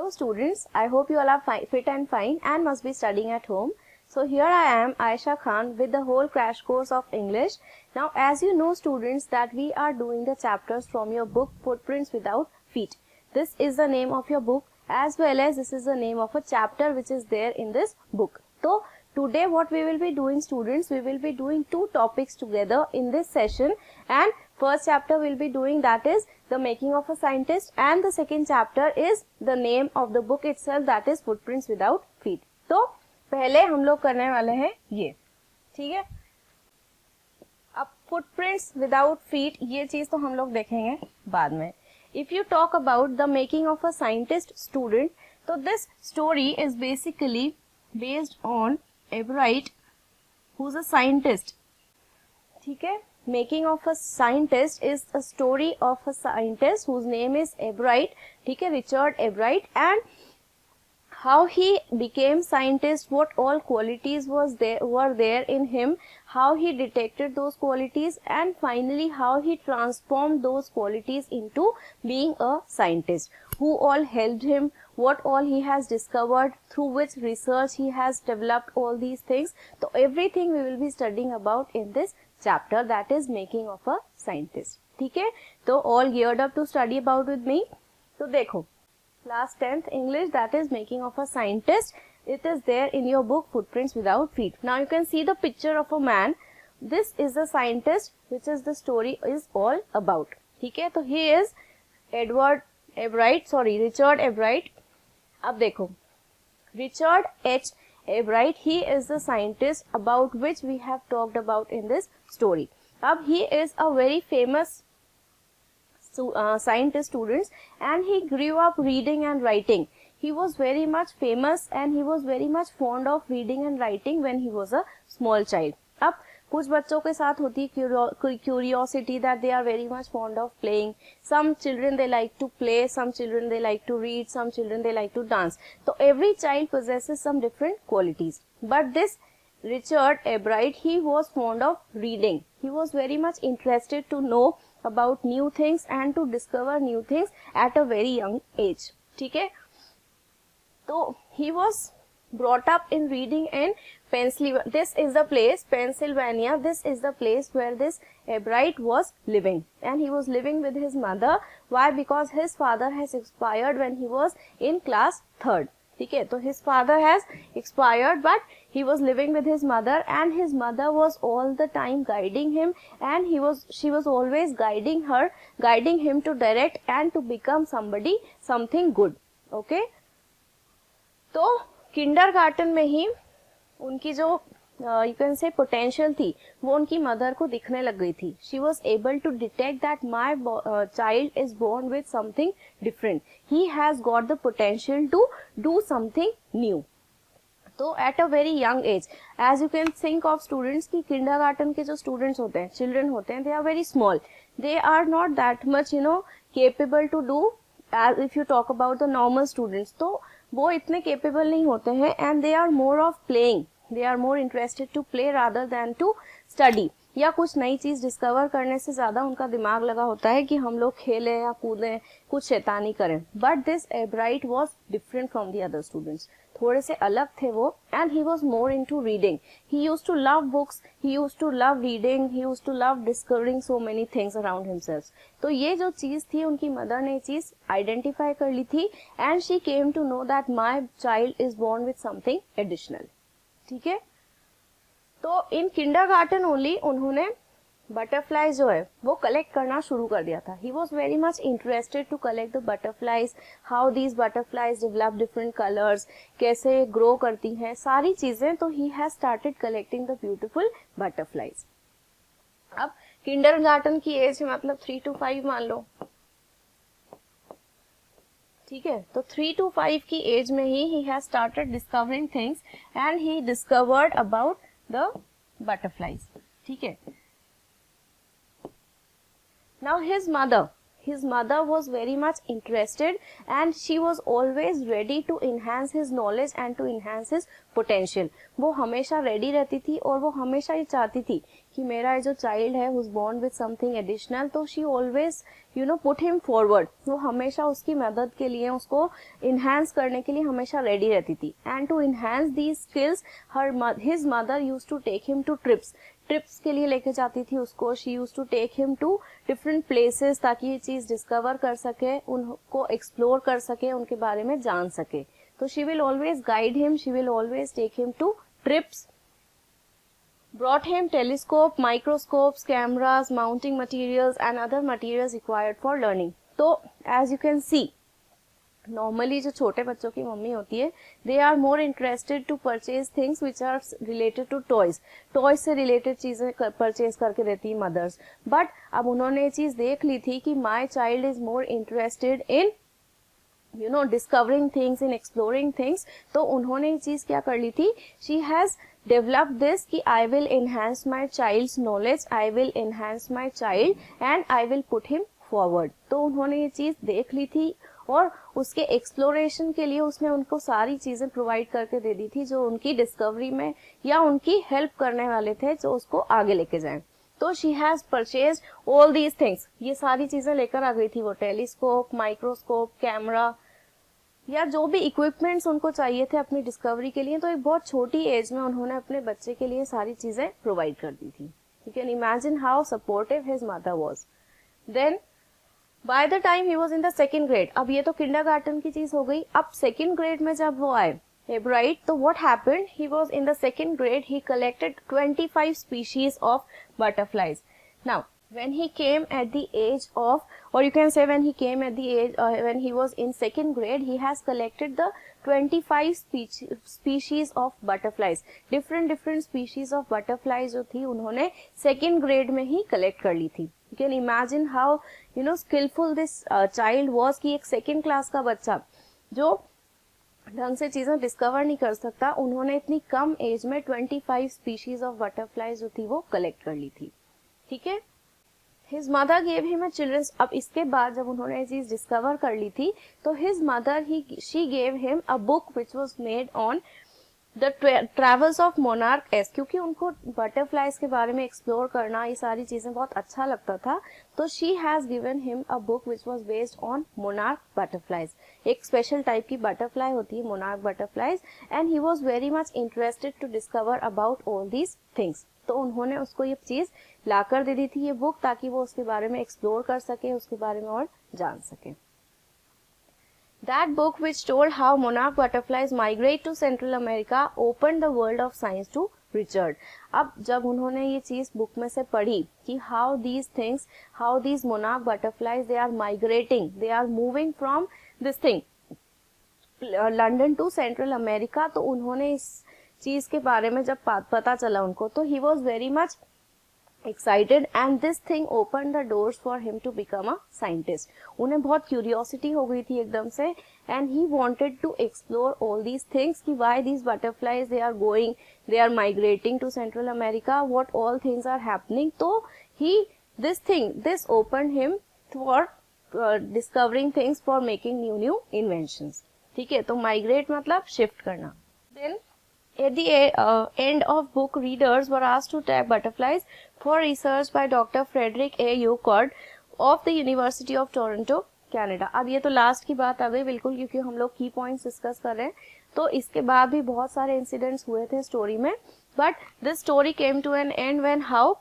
Hello students, I hope you all are fit and fine and must be studying at home. So here I am, Aisha Khan, with the whole crash course of English. Now as you know students that we are doing the chapters from your book Footprints Without Feet. This is the name of your book as well as this is the name of a chapter which is there in this book. So today what we will be doing students, we will be doing two topics together in this session, and first chapter we will be doing, that is the making of a scientist, and the second chapter is the name of the book itself, that is Footprints Without Feet. तो पहले हम लोग करने वाले हैं ये, ठीक है. अब Footprints Without Feet ये चीज तो हम लोग देखेंगे बाद में. If you talk about the making of a scientist student, तो this story is basically based on Ebright, who's a scientist. ठीक है. Making of a scientist is a story of a scientist whose name is Ebright, ठीक है, Richard Ebright, and how he became scientist, what all qualities were there in him, how he detected those qualities, and finally how he transformed those qualities into being a scientist. Who all helped him, what all he has discovered, through which research he has developed all these things. So everything we will be studying about in this chapter, that is making of a scientist. ठीक है, तो all geared up to study about with me. तो देखो, class 10th English, that is making of a scientist. It is there in your book Footprints Without Feet. Now you can see the picture of a man. This is the scientist which is the story is all about. ठीक है, तो he is Richard Ebright. अब देखो, Richard H. Ebright, he is the scientist about which we have talked about in this story. Ab he is a very famous scientist students, and he grew up reading and writing. He was very much famous and he was very much fond of reading and writing when he was a small child. अब कुछ बच्चों के साथ होती है curiosity that they are very much fond of playing. Some children they like to play, some children they like to read, some children they like to dance. So every child possesses some different qualities. But this Richard Ebright, he was fond of reading. He was very much interested to know about new things and to discover new things at a very young age. ठीक है, तो he was brought up in reading in Pennsylvania. This is the place, Pennsylvania. This is the place where this Ebright was living, and he was living with his mother. Why? Because his father has expired when he was in class 3rd. ठीक है, तो his father has expired, but he was living with his mother, and his mother was all the time guiding him, and she was always guiding him to direct and to become something good. Okay, तो kindergarten में ही उनकी जो you can say potential थी वो उनकी mother को दिखने लग गई थी. She was able to detect that my child is born with something different. He has got the potential to do something new. तो at a very young age, as you can think of students की kindergarten के जो students होते हैं, children होते हैं, they are very small. They are not that much capable to do as if you talk about the normal students. तो वो इतने केपेबल नहीं होते हैं, and they are more of playing. They are more interested to play rather than to study, या कुछ नई चीज डिस्कवर करने से ज्यादा उनका दिमाग लगा होता है कि हम लोग खेलें या कूदें, कुछ शैतानी करें. But this Ebright was different from the other students. थोड़े से अलग थे वो, and he was more into reading. He used to love books, he used to love reading, he used to love discovering so many things around himself. तो ये जो चीज थी, उनकी मदर ने चीज आइडेंटिफाई कर ली थी, and she came to know that my child is born with something additional. ठीक है, तो इन किंडरगार्टन ओनली उन्होंने बटरफ्लाई जो है वो कलेक्ट करना शुरू कर दिया था. He was very much interested to collect the butterflies, how these butterflies develop different colours, कैसे ग्रो करती हैं, सारी चीजें. तो he has started collecting the beautiful butterflies. अब किंडरगार्टन की एज मतलब 3 to 5 मान लो. ठीक है, तो 3 to 5 की एज में ही has started discovering things, and he discovered about the butterflies. ठीक है, now his his mother was very much interested and she was always ready to enhance his knowledge and to enhance his potential. वो हमेशा ready रहती थी और वो हमेशा ये चाहती थी कि मेरा जो child है who's born with something additional, तो she always put him forward. वो हमेशा उसकी मदद के लिए, उसको enhance करने के लिए हमेशा ready रहती थी. And to enhance these skills, his mother used to take him to trips. Trips के लिए लेके जाती थी उसको. She used to take him to different places ताकि ये चीज डिस्कवर कर सके, उनको एक्सप्लोर कर सके, उनके बारे में जान सके. तो she will always guide him, she will always take him to trips. Brought him telescope, microscopes, cameras, mounting materials and other materials required for learning. तो as you can see, normally जो छोटे बच्चों की मम्मी होती है, they are more interested to purchase things which are related to toys. Toys से रिलेटेड चीजें परचेज करके देती है मदर्स. बट अब उन्होंने ये चीज देख ली थी कि माई child is more interested in discovering things, in exploring things. तो उन्होंने ये चीज क्या कर ली थी, शी हैज डेवलप दिस कि I will enhance my child's knowledge, I will enhance my child and I will put him forward. तो उन्होंने ये चीज देख ली थी और उसके एक्सप्लोरेशन के लिए उसने उनको सारी चीजें प्रोवाइड करके दे दी थी जो उनकी डिस्कवरी में या उनकी हेल्प करने वाले थे, जो उसको आगे लेके जाएं. तो she has purchase all these things. ये सारी चीजें लेकर आ गई थी वो, टेलीस्कोप, माइक्रोस्कोप, कैमरा या जो भी इक्विपमेंट्स उनको चाहिए थे अपनी डिस्कवरी के लिए. तो एक बहुत छोटी एज में उन्होंने अपने बच्चे के लिए सारी चीजें प्रोवाइड कर दी थी. You can imagine how supportive his mother was. Then by the time he was in the second grade, अब ये तो kindergarten की चीज हो गई. अब second grade में जब वो आए, right, तो what happened, he was in the second grade, he collected 25 species of butterflies. Now when he came at the age of, or you can say when he came at the age when he was in second grade, he has collected the 25 species of butterflies. different species of butterflies जो थी उन्होंने second grade में ही collect कर ली थी. You can imagine how skillful this child was कि एक second class का बच्चा जो ढंग से चीजें डिस्कवर नहीं कर सकता, उन्होंने इतनी कम एज में 25 स्पीशीज ऑफ बटरफ्लाईज जो थी वो कलेक्ट कर ली थी. ठीक है. His mother gave him a children's. अब इसके बाद जब उन्होंने ये चीज डिस्कवर कर ली थी तो his mother she gave him a book which was made on the travels of monarch S. क्योंकि उनको बटरफ्लाईज के बारे में एक्सप्लोर करना, ये सारी चीजें बहुत अच्छा लगता था, तो she has given him a book which was based on monarch butterflies. एक स्पेशल टाइप की बटरफ्लाई होती है monarch butterflies, and he was very much interested to discover about all these things. तो उन्होंने उसको ये चीज लाकर दे दी थी, ये बुक, ताकि वो उसके बारे में एक्सप्लोर कर सके, उसके बारे में और जान सके. That book which told how monarch butterflies migrate to Central America opened the world of science to Richard. अब जब उन्होंने ये चीज बुक में से पढ़ी कि how these monarch butterflies they are migrating, they are moving from this thing London to Central America, तो उन्होंने इस चीज के बारे में जब पता चला उनको, तो he was very much excited and this thing opened the doors for him to become a scientist. उन्हें बहुत curiosity हो गई थी एकदम से, and he wanted to explore all these things कि why these butterflies they are going, they are migrating to Central America, what all things are happening. तो this opened him for discovering things, for making new inventions. ठीक है. तो migrate मतलब shift करना. Then at the end of book, readers were asked to tag butterflies for research by Dr. Frederick A. Euclid of the University of Toronto, Canada. अब ये तो last की बात आ गई बिल्कुल, क्योंकि हम लोग की पॉइंट्स डिस्कस कर रहे हैं. तो इसके बाद भी बहुत सारे इंसिडेंट्स हुए थे स्टोरी में, but this story came to an end when how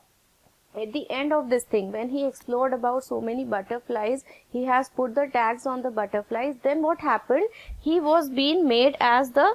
at the end of this thing, when he explored about so many butterflies, he has put the tags on the butterflies. Then what happened, he was being made as the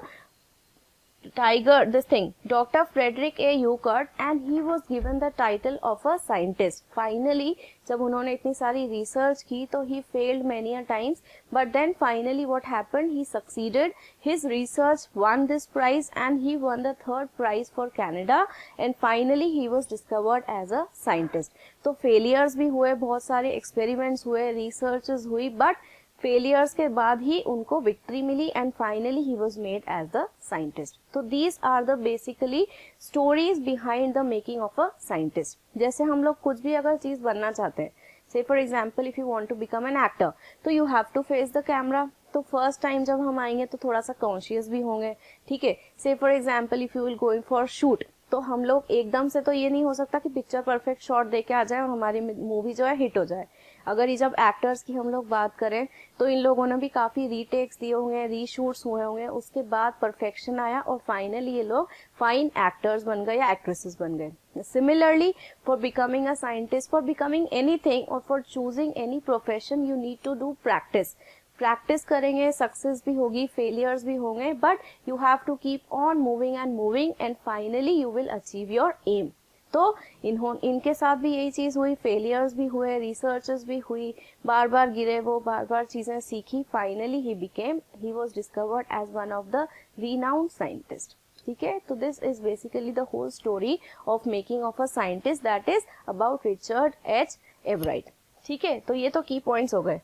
Dr. Frederick A. Euclid, and he was given the title of a scientist. Finally, जब उन्होंने इतनी सारी research की, तो he failed many a times, but then finally what happened, he succeeded. His research won this prize, and he won the 3rd prize for Canada, and finally he was discovered as a scientist. तो failures भी हुए, बहुत सारे experiments हुए, researches हुई, but failures के बाद ही उनको विक्ट्री मिली, and finally he was made as the scientist. So these are the basically stories behind the making of a scientist. जैसे हम लोग कुछ भी अगर चीज बनना चाहते हैं, say for example if you want to become an actor, तो you have to face the camera. तो फर्स्ट टाइम जब हम आएंगे तो थोड़ा सा कॉन्शियस भी होंगे, ठीक है। से for example if you will going for shoot, तो हम लोग एकदम से तो ये नहीं हो सकता कि पिक्चर परफेक्ट शॉट दे के आ जाए और हमारी मूवी जो है हिट हो जाए। अगर ये जब एक्टर्स की हम लोग बात करें तो इन लोगों ने भी काफी रीटेक्स दिए होंगे, रीशूट्स हुए होंगे, उसके बाद परफेक्शन आया और फाइनली ये लोग फाइन एक्टर्स बन गए या एक्ट्रेसेस बन गए। Similarly for becoming a scientist, for becoming anything और for choosing any profession you need to do practice. Practice करेंगे, सक्सेस भी होगी, फेलियर्स भी होंगे, but you have to keep on moving and finally you will achieve your aim. तो इनके साथ भी यही चीज हुई, फेलियर्स भी हुए, रिसर्चेस भी हुई, बार बार गिरे वो, बार बार चीजें सीखी, finally he was discovered as one of the renowned scientist. ठीक है, तो this is basically the whole story of making of a scientist, that is about Richard H Ebright. ठीक है, तो ये तो की पॉइंट्स हो गए।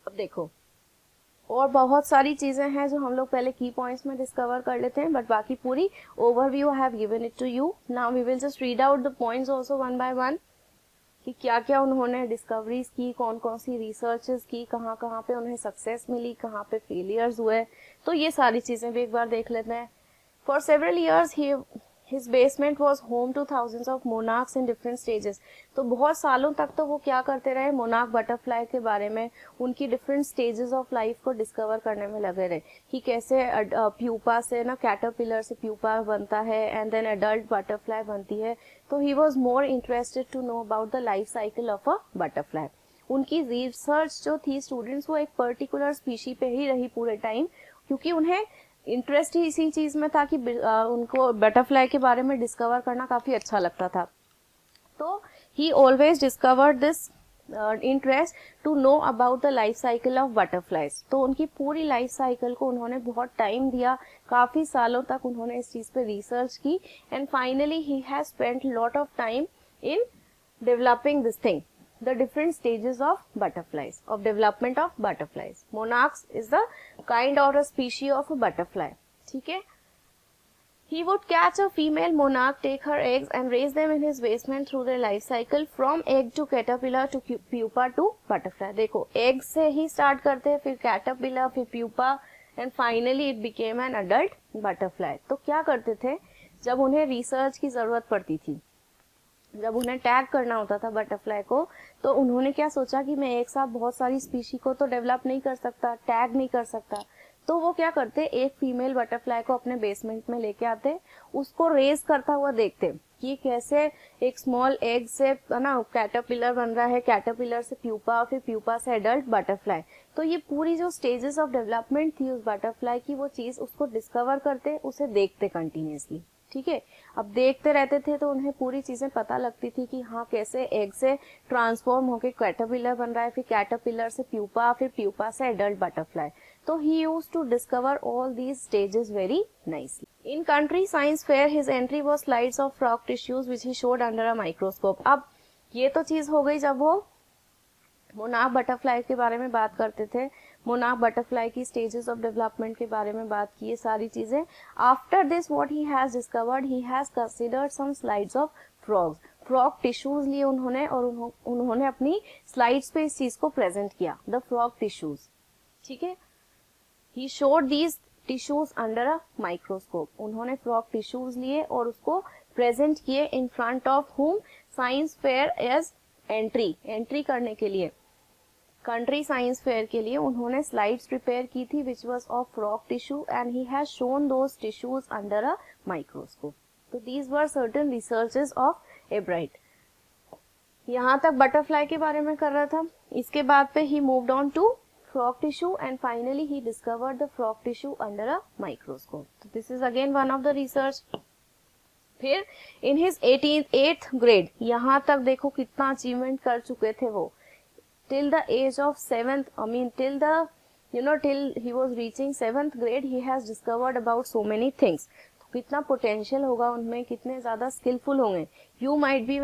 अब देखो और बहुत सारी चीजें हैं जो हम लोग पहले की पॉइंट्स में डिस्कवर कर लेते हैं, बट बाकी पूरी overview I have given it to you. Now we will just read out the points also one by one, कि क्या क्या उन्होंने डिस्कवरीज की, कौन कौन सी रिसर्चेस की, कहाँ कहाँ पे उन्हें सक्सेस मिली, कहाँ पे फेलियर्स हुए, तो ये सारी चीजें भी एक बार देख लेते हैं। For several years his basement was home to thousands of monarchs in different stages। तो बहुत सालों तक तो वो क्या करते रहे, मोनार्क बटरफ्लाई के बारे में, उनकी डिफरेंट स्टेजेस ऑफ लाइफ को डिस्कवर करने में लगे रहे, कि कैसे प्यूपा से ना, कैटरपिलर से प्यूपा बनता है एंड देन एडल्ट बटरफ्लाई बनती है। तो he was more interested to know about the life cycle of a butterfly. उनकी रिसर्च जो थी स्टूडेंट्स, वो एक पर्टिकुलर स्पीशी पे ही रही पूरे टाइम, क्योंकि उन्हें इंटरेस्ट ही इसी चीज में था कि उनको बटरफ्लाई के बारे में डिस्कवर करना काफी अच्छा लगता था। तो he always discovered this interest to know about the life cycle of butterflies. तो उनकी पूरी लाइफ साइकिल को उन्होंने बहुत टाइम दिया, काफी सालों तक उन्होंने इस चीज पे रिसर्च की, and finally he has spent lot of time in developing this thing, the different stages of butterflies, of development of butterflies. Monarchs is the kind or a species of a butterfly. ठीक है, he would catch a female monarch, take her eggs and raise them in his basement through their life cycle from egg to caterpillar to pupa to butterfly। देखो egg से ही start करते हैं, फिर caterpillar, फिर pupa and finally it became an adult butterfly। तो क्या करते थे, जब उन्हें रिसर्च की जरूरत पड़ती थी, जब उन्हें टैग करना होता था बटरफ्लाई को, तो उन्होंने क्या सोचा कि मैं एक साथ बहुत सारी स्पीशी को तो डेवलप नहीं कर सकता, टैग नहीं कर सकता, तो वो क्या करते, एक फीमेल बटरफ्लाई को अपने बेसमेंट में लेके आते, उसको रेज करता हुआ देखते कि कैसे एक स्मॉल एग से ना कैटरपिलर बन रहा है, कैटरपिलर से प्यूपा, फिर प्यूपा से एडल्ट बटरफ्लाई। तो ये पूरी जो स्टेजेस ऑफ डेवलपमेंट थी उस बटरफ्लाई की, वो चीज उसको डिस्कवर करते, उसे देखते कंटिन्यूसली। ठीक है, अब देखते रहते थे तो उन्हें पूरी चीजें पता लगती थी कि हाँ कैसे एग से ट्रांसफॉर्म होके कैटरपिलर बन रहा है, फिर कैटरपिलर से प्यूपा, फिर प्यूपा से एडल्ट बटरफ्लाई। तो he used to discover all these stages very nicely. In country science fair his entry was slides of frog tissues which he showed under a microscope. अब ये तो चीज हो गई जब वो मोनार्क बटरफ्लाई के बारे में बात करते थे, मोनार्क बटरफ्लाई की स्टेजेस ऑफ डेवलपमेंट के बारे में बात की, ये सारी चीजें। After this what he has discovered, he has considered some slides of frogs. Frog tissues लिए उन्होंने और उन्होंने अपनी स्लाइड्स पे इस चीज को प्रेजेंट किया, द फ्रॉग टिश्यूज। ठीक है, he showed these tissues under a microscope. उन्होंने फ्रॉग टिश्यूज लिए और उसको प्रेजेंट किए in front of whom science fair as entry करने के लिए, कंट्री साइंस फेयर के लिए उन्होंने स्लाइड्स प्रिपेयर की थी which was of frog tissue and he has shown those tissues under a microscope. तो these were certain researches of Ebright. यहाँ तक बटरफ्लाई के बारे में कर रहा था, इसके बाद पे he moved on to frog tissue and finally he discovered the frog tissue under a microscope. तो this is again one of the research. फिर इन हिज 8th ग्रेड, यहाँ तक देखो कितना अचीवमेंट कर चुके थे वो, till the age of 7th, I mean till he was reaching 7th grade, he has discovered about so many things। तो कितना पोटेंशियल होगा उनमें, कितने ज्यादा स्किलफुल होंगे। you might be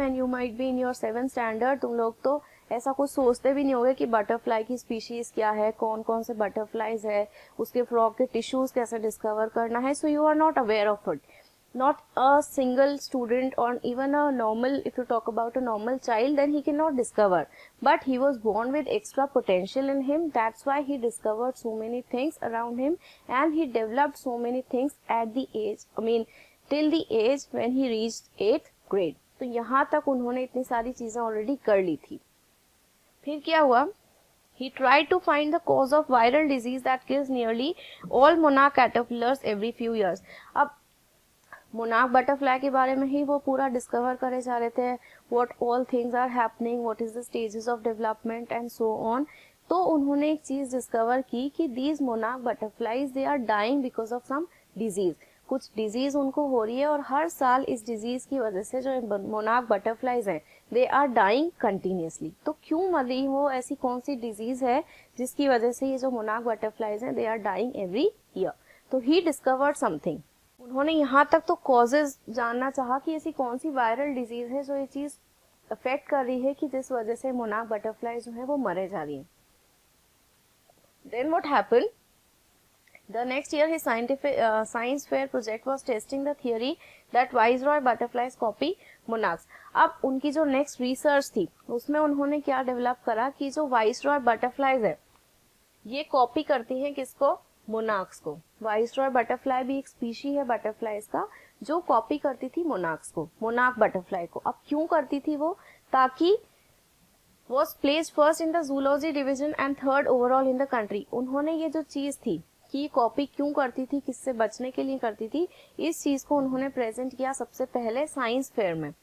in your 7th standard, तुम लोग तो ऐसा कुछ सोचते भी नहीं होगे कि बटरफ्लाई की स्पीशीज क्या है, कौन कौन से बटरफ्लाईज है, उसके फ्रॉग के टिश्यूज कैसे डिस्कवर करना है, so you are not aware of it. not a single student or even a normal, if you talk about a normal child, then he cannot discover, but he was born with extra potential in him. That's why he discovered so many things around him, and he developed so many things at the age, till the age when he reached 8th grade. तो यहाँ तक उन्होंने इतनी सारी चीजें already कर ली थी. फिर क्या हुआ? He tried to find the cause of viral disease that kills nearly all monarch caterpillars every few years. अब मोनार्क बटरफ्लाई के बारे में ही वो पूरा डिस्कवर करे जा रहे थे, what all things are happening, what is the stages of development and so on. तो उन्होंने एक चीज डिस्कवर की कि these monarch butterflies they are dying because of some disease. कुछ डिजीज उनको हो रही है और हर साल इस डिजीज की वजह से जो मोनार्क बटरफ्लाईज हैं दे आर डाइंग कंटिन्यूसली. तो क्यों मर रही, वो ऐसी कौन सी डिजीज है जिसकी वजह से ये जो मोनार्क बटरफ्लाईज हैं they are dying every year. तो ही डिस्कवर्ड समथिंग. उन्होंने यहाँ तक तो कॉजेज जानना चाहा कि ऐसी कौन सी वायरल डिजीज है जो ये चीज अफेक्ट कर रही है कि जिस वजह से मोनार्क बटरफ्लाई जो है वो मरे जा रही है. Then what happened? The next year his science fair project was testing the theory that viceroy butterflies copy monarchs. अब उनकी जो नेक्स्ट रिसर्च थी उसमें उन्होंने क्या डेवलप करा कि जो वाइसरॉय बटरफ्लाईज है ये कॉपी करती हैं किसको? मोनार्क्स को. वाइसरॉय बटरफ्लाई भी एक स्पीशी है बटरफ्लाईज का जो कॉपी करती थी मोनार्क्स को, मोनार्क बटरफ्लाई को. अब क्यों करती थी वो? ताकि was placed first in the zoology division and third overall in the country. उन्होंने ये जो चीज थी कि कॉपी क्यों करती थी, किससे बचने के लिए करती थी, इस चीज को उन्होंने प्रेजेंट किया सबसे पहले साइंस फेयर में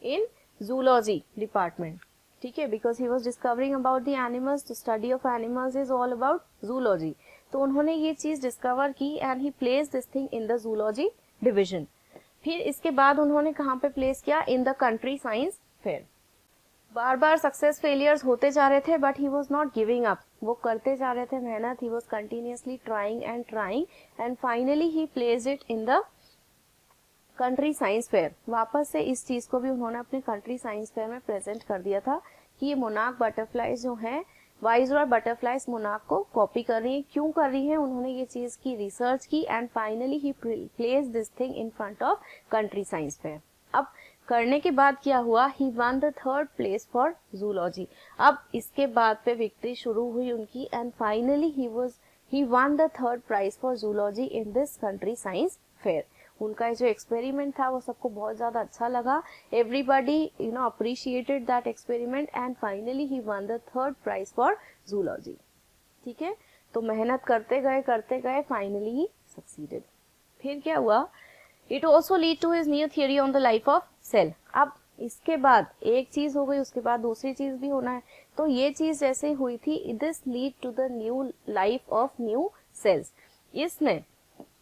इन जूलॉजी डिपार्टमेंट. ठीक है, because he was discovering about the animals. The study of animals is all about zoology. तो उन्होंने ये चीज डिस्कवर की and he place this thing in the zoology division. फिर इसके बाद उन्होंने कहाँ पे प्लेस किया? इन the country science fair. Bar bar success failures होते जा रहे थे but he was not giving up. वो करते जा रहे थे मेहनत. He was continuously trying and finally he placed it in the country science fair. वापस से इस चीज को भी उन्होंने अपने कंट्री साइंस फेयर में प्रेजेंट कर दिया था कि ये मोनार्क बटरफ्लाईज जो हैं वाइसरॉय बटरफ्लाईज मोनार्क को कॉपी कर रही है. क्यों कर रही है? उन्होंने ये चीज की रिसर्च की and finally he place this thing in front of country science fair. अब करने के बाद क्या हुआ? He won the third place for zoology. अब इसके बाद पे विक्ट्री शुरू हुई उनकी and finally he won the third prize for zoology in this country science fair. उनका जो एक्सपेरिमेंट था वो सबको बहुत ज्यादा अच्छा लगा. Everybody appreciated that experiment and finally he won the third prize for zoology. ठीक है, तो मेहनत करते गए फाइनली ही सक्सीडेड. फिर क्या हुआ? It also lead to his new theory on the life of cell. अब इसके बाद एक चीज हो गई, उसके बाद दूसरी चीज भी होना है. तो ये चीज जैसे हुई थी, this lead to the new life of new cells. इसमें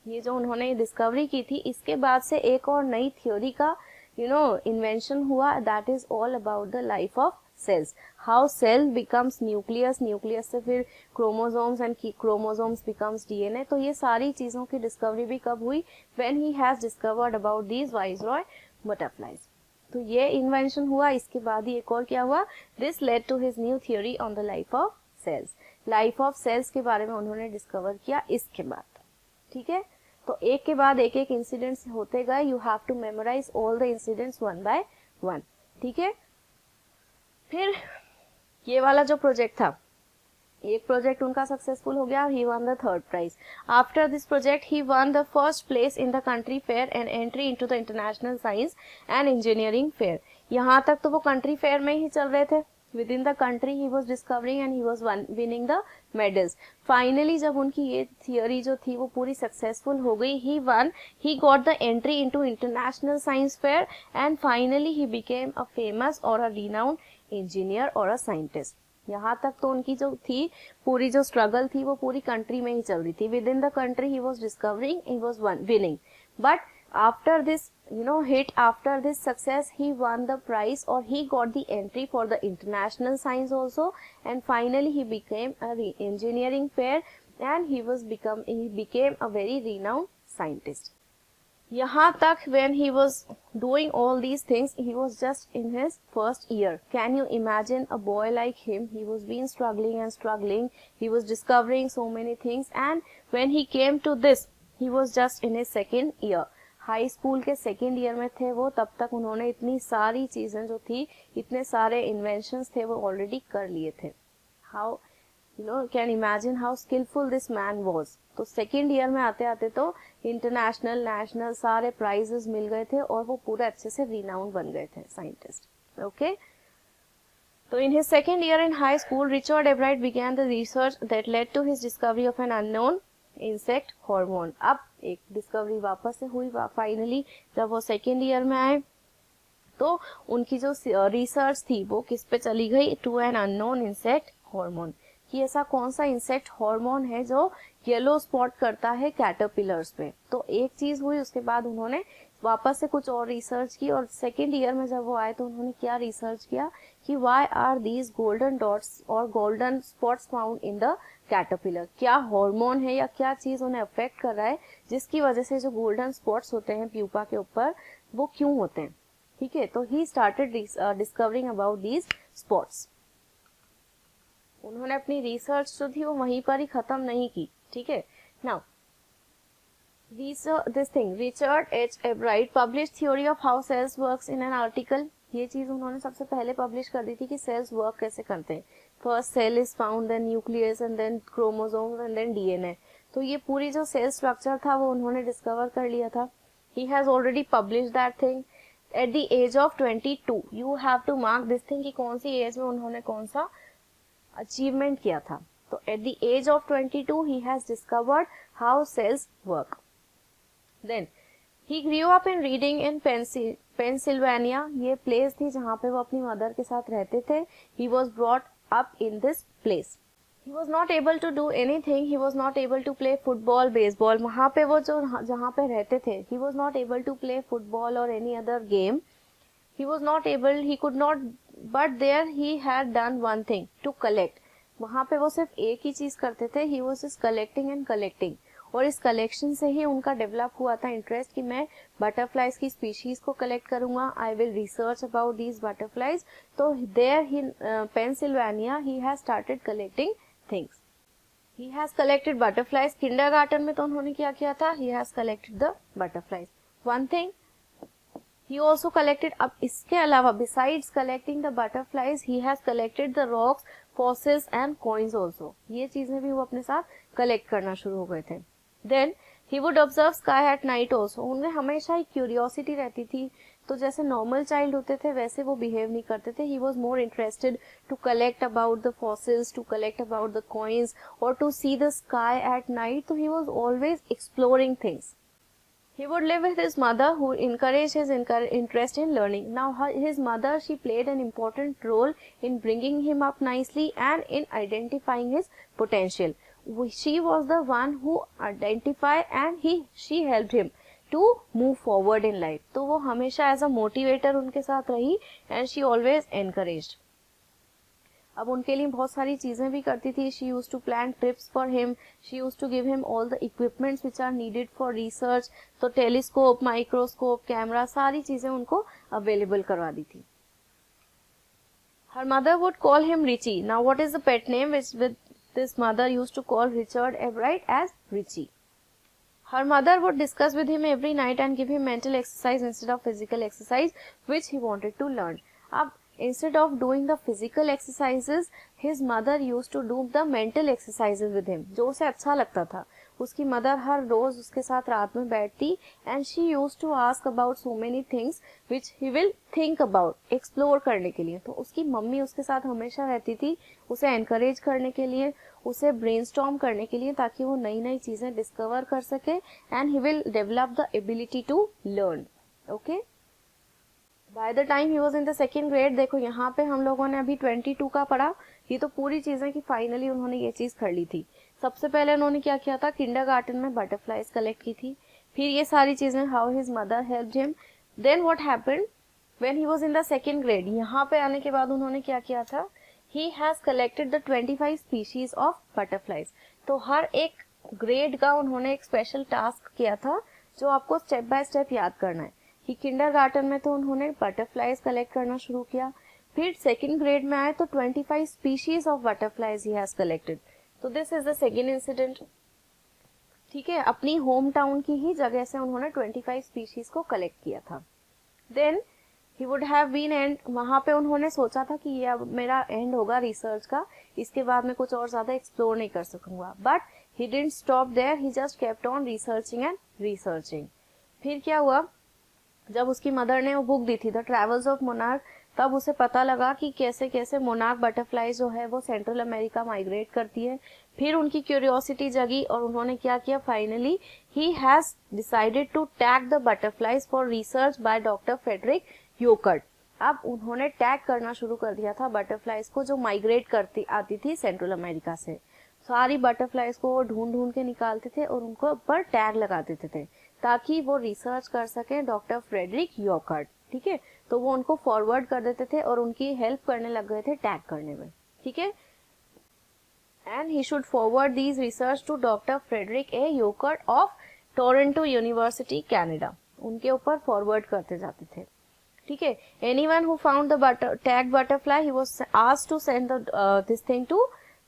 ये जो उन्होंने डिस्कवरी की थी इसके बाद से एक और नई थ्योरी का इन्वेंशन हुआ. That is all about the life of cells. How cell becomes nucleus, nucleus से फिर chromosomes and chromosomes becomes DNA. तो ये सारी चीजों की डिस्कवरी भी कब हुई? When he has discovered about these viceroy butterflies. तो ये इन्वेंशन हुआ. इसके बाद ही एक और क्या हुआ? This led to his new theory on the life of cells. Life of cells के बारे में उन्होंने डिस्कवर किया इसके बाद. ठीक है, तो एक के बाद एक इंसिडेंट्स होते गए. You have to memorise all the incidents one by one. ठीक है, फिर ये वाला जो प्रोजेक्ट था, एक प्रोजेक्ट उनका सक्सेसफुल हो गया. He won the third prize. After this project he won the first place in the country fair and entry into the international science and engineering fair. यहाँ तक तो वो कंट्री फेयर में ही चल रहे थे. With in the country he was discovering and he was winning the medals. Finally जब उनकी ये थियोरी जो थी वो पूरी सक्सेसफुल हो गई, he got the entry into international science fair and finally he became a famous और अ रिनाउंड इंजीनियर और अ साइंटिस्ट. यहाँ तक तो उनकी जो थी पूरी जो स्ट्रगल थी वो पूरी कंट्री में ही चल रही थी. With in the country he was discovering, he was winning. But after this hit, after this success he won the prize or he got the entry for the international science also and finally he became a engineering fair and he became a very renowned scientist. यहाँ तक when he was doing all these things he was just in his first year. Can you imagine a boy like him? He was been struggling, he was discovering so many things and when he came to this he was just in his second year. High school के second year में थे वो, तब तक उन्होंने इतनी सारी चीज़ें जो थी, इतने सारे इन्वेंशंस थे वो ऑलरेडी कर लिए थे. How can imagine how skilful this man was. तो सेकेंड ईयर में आते आते तो इंटरनेशनल नेशनल सारे प्राइजेस मिल गए थे और वो पूरे अच्छे से रिनाउंड बन गए थे scientist. Okay, So in his second year in high school, Richard Ebright began the research that led to his discovery of an unknown insect hormone. अब एक डिस्कवरी वापस से हुई फाइनली जब वो सेकेंड ईयर में आए, तो उनकी जो रिसर्च थी वो किस पे चली गई, to an unknown insect hormone, कि ऐसा कौन सा इंसेक्ट हार्मोन है जो येलो स्पॉट करता है कैटरपिलर्स पे. तो एक चीज हुई, उसके बाद उन्होंने वापस से कुछ और रिसर्च की, और सेकेंड ईयर में जब वो आए तो उन्होंने क्या रिसर्च किया कि why are these golden dots और golden spots found in the caterpillar. क्या हार्मोन है या क्या चीज उन्हें अफेक्ट कर रहा है जिसकी वजह से जो गोल्डन स्पॉट्स होते हैं प्यूपा के ऊपर वो क्यों होते हैं. ठीक है, तो he started discovering about these spots. उन्होंने अपनी रिसर्च जो थी वो वहीं पर ही खत्म नहीं की. ठीक है, now this thing Richard H. Ebright published theory of how cells works in an article. ये चीज उन्होंने सबसे पहले पब्लिश कर दी थी कि सेल्स वर्क कैसे करते हैं. First cell is found, then nucleus and then chromosomes and then DNA. तो ये पूरी जो सेल स्ट्रक्चर था वो उन्होंने डिस्कवर कर लिया था. He has already publish that thing at the age of 22. You have to mark this thing कि कौन सी एज में उन्होंने कौन सा अचीवमेंट किया था. तो at the age of 22 he has discovered how cells work. Then he grew up in Reading in Pennsylvania. ये प्लेस थी जहाँ पे वो अपनी मदर के साथ रहते थे. He was brought up in this place. He was not able to do anything. He was not able to play football, baseball. वहाँ पे वो जो जहाँ पे रहते थे, he was not able to play football or any other game. He was not able, he could not, but there he had done one thing, to collect. वहाँ पे वो सिर्फ एक ही चीज करते थे. He was just collecting and collecting. और इस कलेक्शन से ही उनका डेवलप हुआ था इंटरेस्ट कि मैं बटरफ्लाइज की स्पीशीज को कलेक्ट करूंगा. I will research about these butterflies. तो there he Pennsylvania he has started collecting things. He has collected butterflies. Kindergarten में तो उन्होंने क्या किया था, he has collected the butterflies. One thing he also collected. अब इसके अलावा besides collecting the butterflies he has collected the rocks, fossils and coins also. ये चीजें भी वो अपने साथ कलेक्ट करना शुरू हो गए थे. Then he would observe sky at night also. उन्हें हमेशा एक क्यूरियोसिटी रहती थी. तो जैसे नॉर्मल चाइल्ड होते थे वैसे वो बिहेव नहीं करते थे. He was more interested to collect about the fossils, to collect about the coins or to see the sky at night. तो he was always exploring things. He would live with his mother who encouraged his interest in learning. Now his mother, she played an important role in bringing him up nicely and in identifying his potential. She was the one who identified and she helped him to move forward in life. तो वो हमेशा as a motivator उनके साथ रही and she always encouraged. अब उनके लिए बहुत सारी चीजें भी करती थी. She used to plan trips for him. She used to give him all the equipments which are needed for research. तो टेलीस्कोप, माइक्रोस्कोप, कैमरा, सारी चीजें उनको अवेलेबल करवा दी थी. Her mother would call him Richie. Now what is the pet name which with this mother used to call Richard Ebright as Richie. Her mother would discuss with him every night and give him mental exercise instead of physical exercise which he wanted to learn. अब instead of doing the physical exercises, his mother used to do the mental exercises with him. जो उसे अच्छा लगता था. उसकी mother हर रोज उसके साथ रात में बैठती and she used to ask about so many things which he will think about, explore करने के लिए. तो उसकी मम्मी उसके साथ हमेशा रहती थी उसे encourage करने के लिए, उसे brainstorm करने के लिए, ताकि वो नई नई चीजें discover कर सके and he will develop the ability to learn. Okay? By the time he was in the second grade, देखो यहाँ पे हम लोगों ने अभी 22 का पढ़ा. ये तो पूरी चीजें कि फाइनली उन्होंने ये चीज कर ली थी. सबसे पहले उन्होंने क्या किया था, किंडरगार्टन में बटरफ्लाइज कलेक्ट की थी. फिर ये सारी चीजें how his mother helped him. Then what happened when he was in the second grade. यहाँ पे आने के बाद उन्होंने क्या किया था, he has collected the 25 species of butterflies. तो हर एक ग्रेड का उन्होंने एक स्पेशल टास्क किया था जो आपको स्टेप बाय स्टेप याद करना है. कि किंडरगार्टन में तो उन्होंने बटरफ्लाइज कलेक्ट करना शुरू किया. फिर सेकंड ग्रेड में आए तो 25 species of butterflies he has collected. तो this is the second incident. ठीक है, अपनी होम टाउन की ही जगह से उन्होंने 25 स्पीशीज को कलेक्ट किया था। Then he would have been and, वहाँ पे उन्होंने सोचा था कि ये अब मेरा एंड होगा रिसर्च का, इसके बाद मैं कुछ और ज़्यादा एक्सप्लोर नहीं कर सकूंगा, but he didn't stop there, he just kept on researching and researching. फिर क्या हुआ, जब उसकी मदर ने वो बुक दी थी द ट्रेवल्स ऑफ मोनार्क, तब उसे पता लगा कि कैसे कैसे मोनार्क बटरफ्लाई जो है वो सेंट्रल अमेरिका माइग्रेट करती है। फिर उनकी क्यूरियोसिटी जगी और उन्होंने क्या किया, finally he has decided to tag the butterflies for research by doctor Frederick Urquhart. अब उन्होंने टैग करना शुरू कर दिया था बटरफ्लाईज को जो माइग्रेट करती आती थी सेंट्रल अमेरिका से। सारी बटरफ्लाईज को वो ढूंढ ढूंढ के निकालते थे और उनको ऊपर टैग लगा देते थे ताकि वो रिसर्च कर सके डॉक्टर फ्रेडरिक योकर्ट। ठीक है, तो वो उनको फॉरवर्ड कर देते थे और उनकी हेल्प करने लग गए थे टैग करने में। ठीक है, and he should forward these research to doctor Frederick A Urquhart of Toronto university Canada, उनके ऊपर फॉरवर्ड करते जाते थे। ठीक है, anyone who found the tag butterfly he was asked to send this thing to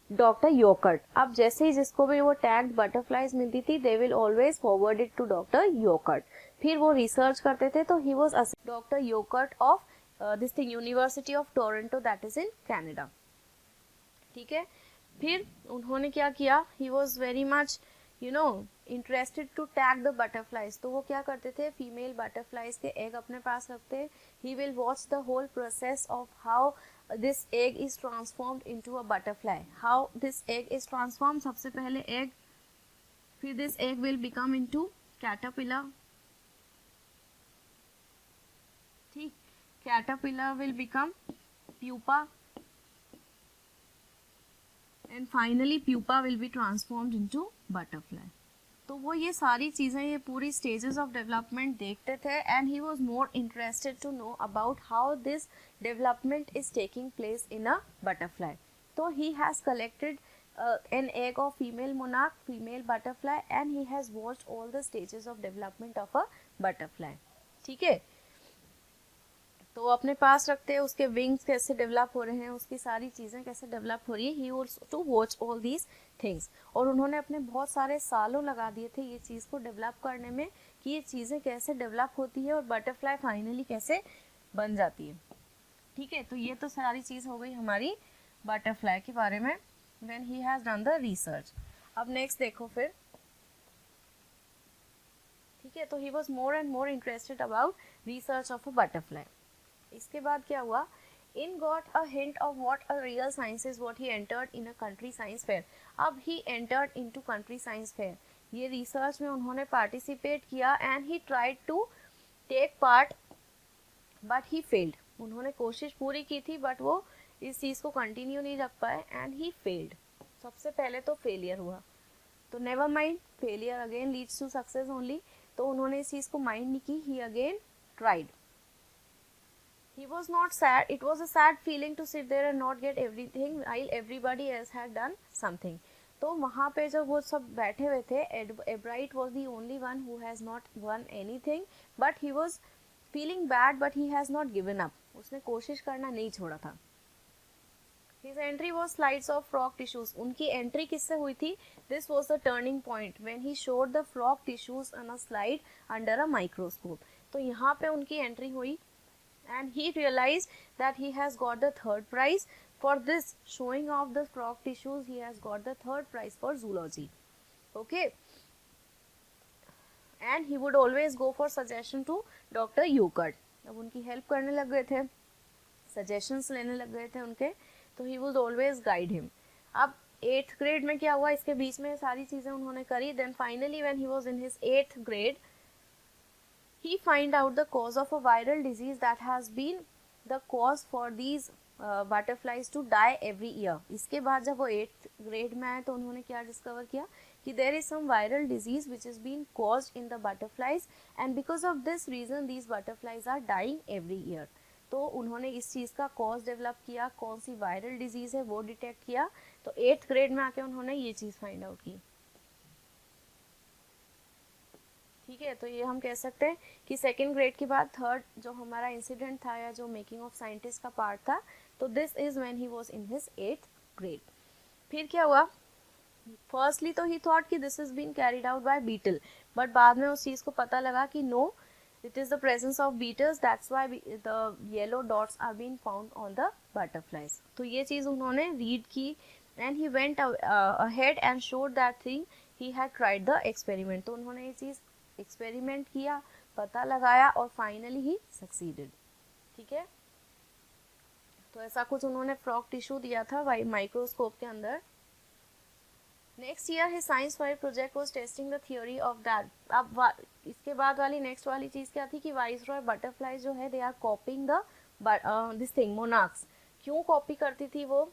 doctor Urquhart. अब जैसे ही जिसको भी वो टैग्ड बटरफ्लाईज मिलती थी they will always forward it to doctor Urquhart. फिर वो रिसर्च करते थे, तो he was doctor Urquhart of this thing university of Toronto that is in Canada. ठीक है, फिर उन्होंने क्या किया, he was very much interested to tag the butterflies. तो वो क्या करते थे, फीमेल बटरफ्लाईज के एग अपने पास रखते। He will watch the whole process of how this egg is transformed into a butterfly, how this egg is transform. सबसे पहले एग, फिर this egg will become into caterpillar. ठीक, caterpillar will become pupa and finally pupa will be transformed into butterfly. तो वो ये सारी चीज़ें, ये पूरी स्टेजेस ऑफ डेवलपमेंट देखते थे and he was more interested to know about how this development is taking place in a butterfly. तो he has collected an egg of female monarch, female butterfly, and he has watched all the stages of development of a butterfly. ठीक है, तो वो अपने पास रखते हैं उसके विंग्स कैसे डेवलप हो रहे हैं, उसकी सारी चीज़ें कैसे डेवलप हो रही है। He wants to watch all these things. और उन्होंने अपने बहुत सारे सालों लगा दिए थे ये चीज़ को डेवलप करने में कि ये चीज़ें कैसे डेवलप होती है और बटरफ्लाई फाइनली कैसे बन जाती है। ठीक है, तो ये तो सारी चीज़ हो गई हमारी बटरफ्लाई के बारे में when he has done the research. अब नेक्स्ट देखो फिर। ठीक है, तो he was more and more interested about research of a butterfly. इसके बाद क्या हुआ, in got a hint of what a real science is what he entered in a country science fair. अब he entered into country science fair, ये research में उन्होंने participate किया and he tried to take part but he failed. उन्होंने कोशिश पूरी की थी बट वो इस चीज़ को कंटिन्यू नहीं रख पाए एंड ही फेल्ड। सबसे पहले तो फेलियर हुआ, तो never mind, failure again leads to success only. तो उन्होंने इस चीज़ को माइंड नहीं की, he again tried. He was not sad. It was a sad feeling to sit there and not get everything while everybody else had done something. तो वहाँ पे जब वो सब बैठे हुए थे, एब्राइट was the only one who has not won anything, but he was feeling bad, but he has not given up. उसने कोशिश करना नहीं छोड़ा था। His entry was slides of frog tissues. उनकी एंट्री किससे हुई थी? This was the turning point when he showed the frog tissues on a slide under a microscope. तो यहाँ पे उनकी एंट्री हुई and he realized that he has got the third prize for this showing of the frog tissues. He has got the third prize for zoology. Okay, and he would always go for suggestion to Dr. Euclid. अब उनकी help करने लग गए थे, suggestions लेने लग गए थे उनके, तो he would always guide him. अब 8th ग्रेड में क्या हुआ, इसके बीच में सारी चीज़ें उन्होंने करी। Then finally when he was in his 8th grade he find out the cause of a viral disease that has been the cause for these butterflies to die every year. इसके बाद जब वो 8th grade में आए तो उन्होंने क्या discover किया कि there is some viral disease which is being caused in the butterflies and because of this reason these butterflies are dying every year. तो उन्होंने इस चीज़ का कॉज डेवलप किया, कौन सी वायरल डिजीज़ है वो डिटेक्ट किया। तो 8th ग्रेड में आके उन्होंने ये चीज़ फाइंड आउट की। ठीक है, तो ये हम कह सकते हैं कि 2nd ग्रेड के बाद 3rd जो हमारा इंसिडेंट था या जो मेकिंग ऑफ साइंटिस्ट का पार्ट था, तो this is when he was in his 8th grade. फिर क्या हुआ, फर्स्टली तो ही थॉट कि this is been carried out by beetle, but बाद में उस चीज को पता लगा कि no, it is the presence of beetles, that's why the yellow dots are being found on the butterflies. तो ये चीज उन्होंने रीड की, and he went ahead and showed that thing, he had tried the experiment. तो उन्होंने ये चीज experiment किया, पता लगाया और फाइनली ही सक्सीडेड. ठीक है, तो ऐसा कुछ उन्होंने फ्रॉग टिश्यू दिया था माइक्रोस्कोप के अंदर. Next year his science fair project was testing the theory of that. अब इसके बाद वाली नेक्स्ट वाली चीज क्या थी कि वाइसरॉय बटरफ्लाइज जो है they are copying the this thing monarchs. क्यों कॉपी करती थी वो?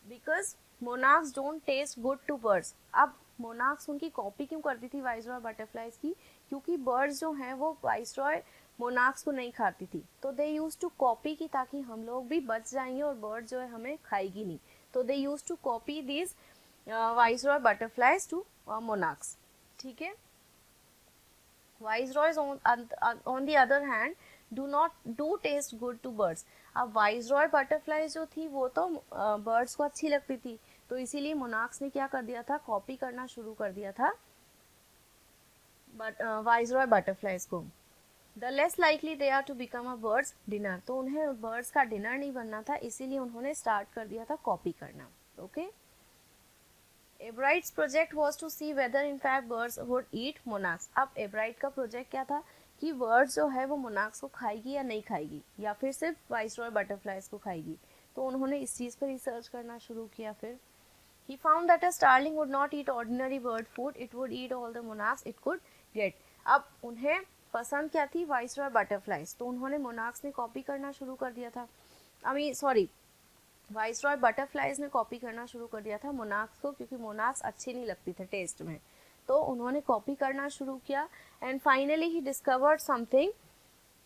Because monarchs don't taste good to birds. अब मोनाक्स उनकी कॉपी क्यों करती थी वाइसरॉय बटरफ्लाइज की? क्योंकि बर्ड्स जो हैं वो वाइसरॉय मोनाक्स को नहीं खाती थी, तो दे यूज टू कॉपी की ताकि हम लोग भी बच जाएंगे और बर्ड जो है हमें खाएगी नहीं. तो they used to copy this viceroy butterflies to monarchs. ठीक है, viceroys on the other hand do not do taste good to birds. अब वाइसरॉय बटरफ्लाइज जो थी वो तो बर्ड्स को अच्छी लगती थी, तो इसीलिए मोनाक्स ने क्या कर दिया था, कॉपी करना शुरू कर दिया था बट वाइसरॉय बटरफ्लाइज को. The less likely they are to become a bird's dinner. तो उन्हें बर्ड्स का डिनर नहीं बनना था, इसीलिए उन्होंने स्टार्ट कर दिया था कॉपी करना. Okay, Ebright's project was to see whether in fact birds would eat monarchs. अब एब्राइट का प्रोजेक्ट क्या था कि बर्ड्स जो है वो मोनाक्स को खाएगी या नहीं खाएगी, या फिर सिर्फ वाइसरॉय बटरफ्लाइज को खाएगी. तो उन्होंने इस चीज़ पर रिसर्च करना शुरू किया. फिर he found that a starling would not eat ordinary bird food, it would eat all the monarchs it could get. अब उन्हें पसंद क्या थी, वाइसरॉय बटरफ्लाइज, तो उन्होंने मोनाक्स ने कॉपी करना शुरू कर दिया था. वाइसरॉय बटरफ्लाइज ने कॉपी करना शुरू कर दिया था मोनाक्स को, क्योंकि मोनाक्स अच्छे नहीं लगती थे टेस्ट में, तो उन्होंने कॉपी करना शुरू किया. And finally he discovered something,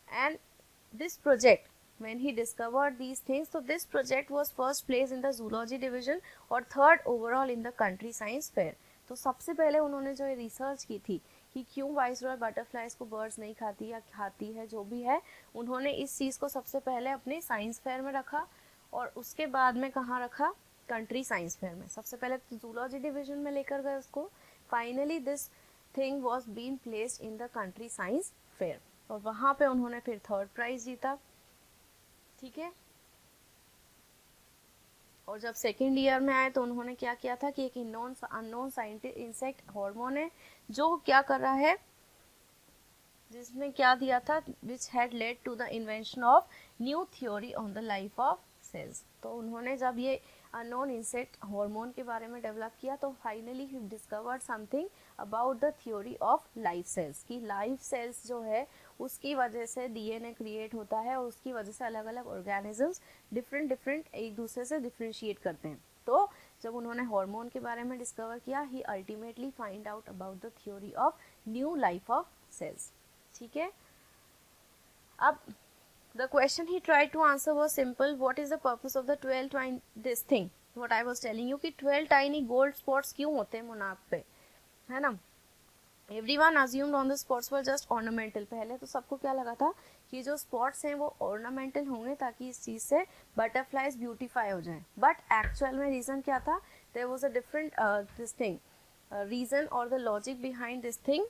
and this project when he discovered these things, so this project was first placed in the zoology division और third overall in the country science fair. तो सबसे पहले उन्होंने जो research की थी कि क्यों वाइसरॉय बटरफ्लाइज को बर्ड्स नहीं खाती या खाती है, जो भी है, उन्होंने इस चीज़ को सबसे पहले अपने साइंस फेयर में रखा और उसके बाद में कहाँ रखा, कंट्री साइंस फेयर में. सबसे पहले तो जूलॉजी डिवीजन में लेकर गए उसको. Finally this thing was been placed in the country science fair और वहाँ पे उन्होंने फिर थर्ड प्राइज जीता. ठीक है, और जब सेकेंड ईयर में आए तो उन्होंने क्या किया था कि एक अननोन साइंटिस्ट इंसेक्ट हार्मोन है जो क्या कर रहा है, जिसमें क्या दिया था, which had led to the invention of new theory on the life of cells. तो उन्होंने जब ये अननोन इंसेक्ट हार्मोन के बारे में डेवलप किया तो finally he discovered something about the theory of life cells, की लाइफ सेल्स जो है उसकी वजह से डीएनए क्रिएट होता है और उसकी वजह से अलग अलग ऑर्गेनिजम्स डिफरेंट एक दूसरे से डिफ्रेंशिएट करते हैं. तो जब उन्होंने हार्मोन के बारे में डिस्कवर किया, he ultimately find out about the theory of new life of cells. ठीक है, अब the question he tried to answer was simple. What is the purpose of the 12 tiny this thing what I was telling you कि 12 tiny gold spots क्यों होते हैं मोनाक पे, है ना. Everyone assumed on the spots were just ornamental. पहले तो सबको क्या लगा था कि जो स्पॉट्स हैं वो ऑर्नामेंटल होंगे ताकि इस चीज़ से बटरफ्लाइज ब्यूटीफाई हो जाएं, बट एक्चुअल में रीज़न क्या था, there was a different this thing reason और the logic behind this thing.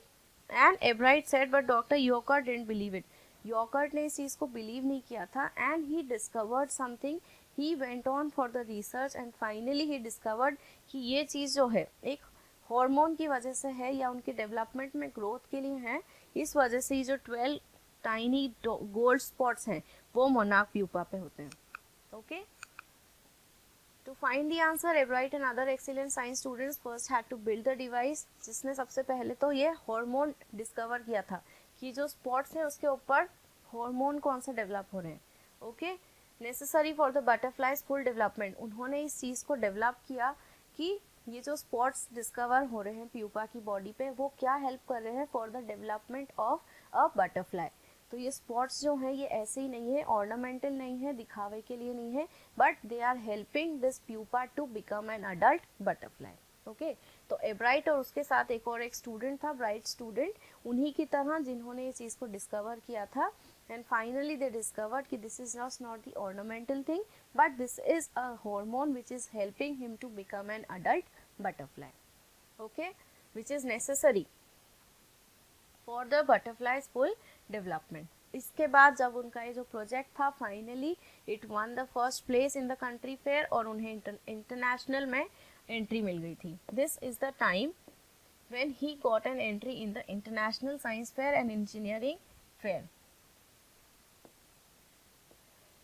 And Ebright said but doctor Urquhart didn't believe it. Urquhart ने इस चीज़ को बिलीव नहीं किया था and he discovered something. He went on for the research and finally he discovered कि ये चीज़ जो है एक हार्मोन की वजह से है या उनके डेवलपमेंट में ग्रोथ के लिए है. इस वजह से ये जो 12 टाइनी गोल्ड स्पॉट्स हैं वो मोनाक प्यूपा पे होते हैं. Okay, to find the answer Ebright and other excellent science students first had to build the device, जिसने सबसे पहले तो ये हार्मोन डिस्कवर किया था कि जो स्पॉट्स हैं उसके ऊपर हार्मोन कौन सा डेवलप हो रहे हैं. Okay, necessary for the butterflies full development. उन्होंने इस चीज़ को डेवलप किया कि ये जो स्पॉट्स डिस्कवर हो रहे हैं प्यूपा की बॉडी पे वो क्या हेल्प कर रहे हैं for the development of a butterfly. तो ये स्पॉट्स जो हैं ये ऐसे ही नहीं है, ऑर्नामेंटल नहीं है, दिखावे के लिए नहीं है, but they are helping this pupa to become an adult butterfly. Okay, तो एब्राइट और उसके साथ एक स्टूडेंट था, ब्राइट स्टूडेंट, उन्हीं की तरह जिन्होंने ये चीज़ को डिस्कवर किया था and finally they discovered कि this is just not the ornamental thing, but this is a hormone which is helping him to become an adult butterfly, okay, which is necessary for the butterfly's full development. इसके बाद जब उनका ये जो project था finally it one the first place in the country fair और उन्हें international में एंट्री मिल गई थी. This is the time when he got an entry in the International Science Fair and Engineering Fair.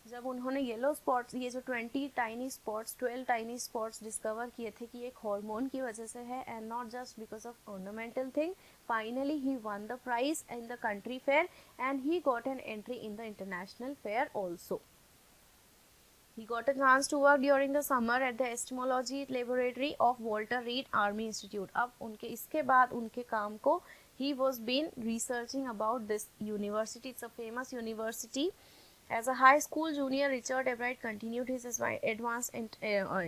जब उन्होंने येलो स्पॉट्स, ये जो 20 tiny spots, 12 tiny spots discover किए थे कि एक हार्मोन की वजह से है and not just because of ornamental thing, finally he won the prize in the country fair and he got an entry in the international fair also. He got a chance to work during the summer at the Entomology Laboratory of Walter Reed Army Institute. अब उनके इसके बाद उनके काम को he was been researching about this university. It's a famous university. As a high school junior, Richard Ebright continued his advanced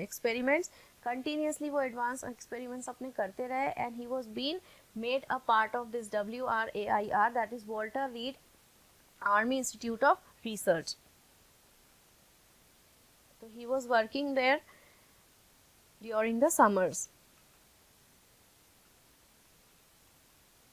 experiments. Continuously वो advanced experiments अपने करते रहे and he was being made a part of this WRAIR, that is Walter Reed Army Institute of Research. So he was working there during the summers.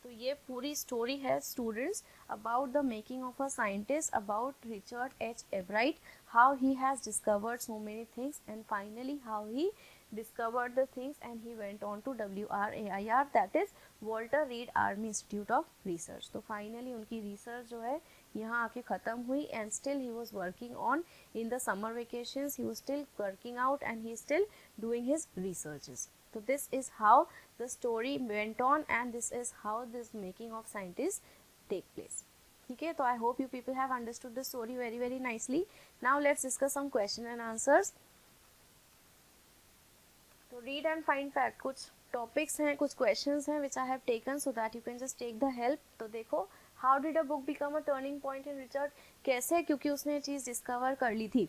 तो ये पूरी story है students about the making of a scientist, about Richard H एब्राइट, how he has discovered so many things and finally how he discovered the things and he went on to WRAIR, that is Walter Reed Army Institute of Research. तो finally उनकी research जो है यहाँ आके ख़त्म हुई and still he was working on in the summer vacations, he was still working out and he is still doing his researches. So this is how the story went on and this is how this making of scientists take place. ठीक है, तो I hope you people have understood the story very nicely. Now let's discuss some question and answers. तो read and find fact कुछ topics हैं, कुछ questions हैं which I have taken so that you can just take the help. तो देखो, how did a book become a turning point in Richard. कैसे, क्योंकि उसने ये चीज़ डिस्कवर कर ली थी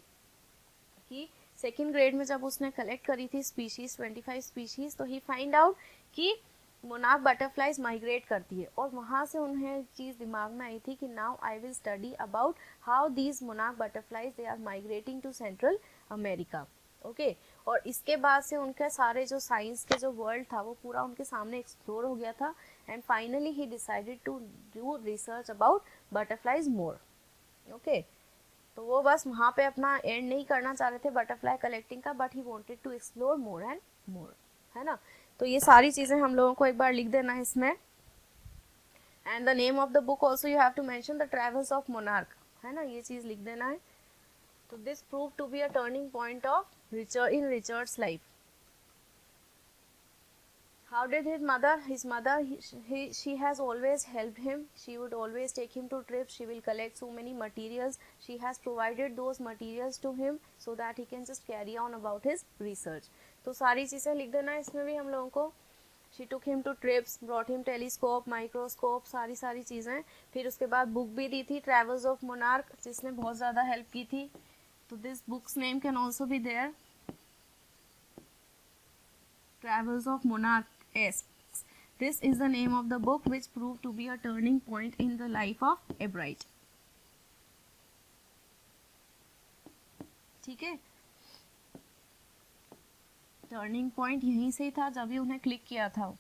कि सेकेंड ग्रेड में जब उसने कलेक्ट करी थी स्पीशीज 25 स्पीशीज, तो ही फाइंड आउट कि मोनार्क बटरफ्लाइज माइग्रेट करती है और वहाँ से उन्हें चीज़ दिमाग में आई थी कि now I will study about how these monarch butterflies they are migrating to Central America. Okay, और इसके बाद से उनके सारे जो साइंस के जो वर्ल्ड था वो पूरा उनके सामने एक्सप्लोर हो गया था and finally he decided to do research about butterflies more. Okay, तो वो बस वहाँ पे अपना एंड नहीं करना चाह रहे थे बटरफ्लाई कलेक्टिंग का, but he wanted to explore more and more, है ना. तो ये सारी चीज़ें हम लोगों को एक बार लिख देना है इसमें. And the name of the book also you have to mention the travels of monarch, है ना, ये चीज़ लिख देना है. So this proved to be a turning point of Richard's life. How did his mother? His mother, she has always helped him. She would always take him to trips. She will collect so many materials. She has provided those materials to him so that he can just carry on about his research. तो सारी चीज़ें लिख देना है इसमें भी हम लोगों को. She took him to trips, brought him telescope, microscope, सारी चीज़ें. फिर उसके बाद बुक भी दी थी Travels of Monarch, जिसने बहुत ज़्यादा हेल्प की थी. So this book's name can also be there, Travels of Monarch S. This is the name of the book which proved to be a turning point in the life of Ebright. ठीक है, turning point यहीं से ही था जब भी उन्हें click किया था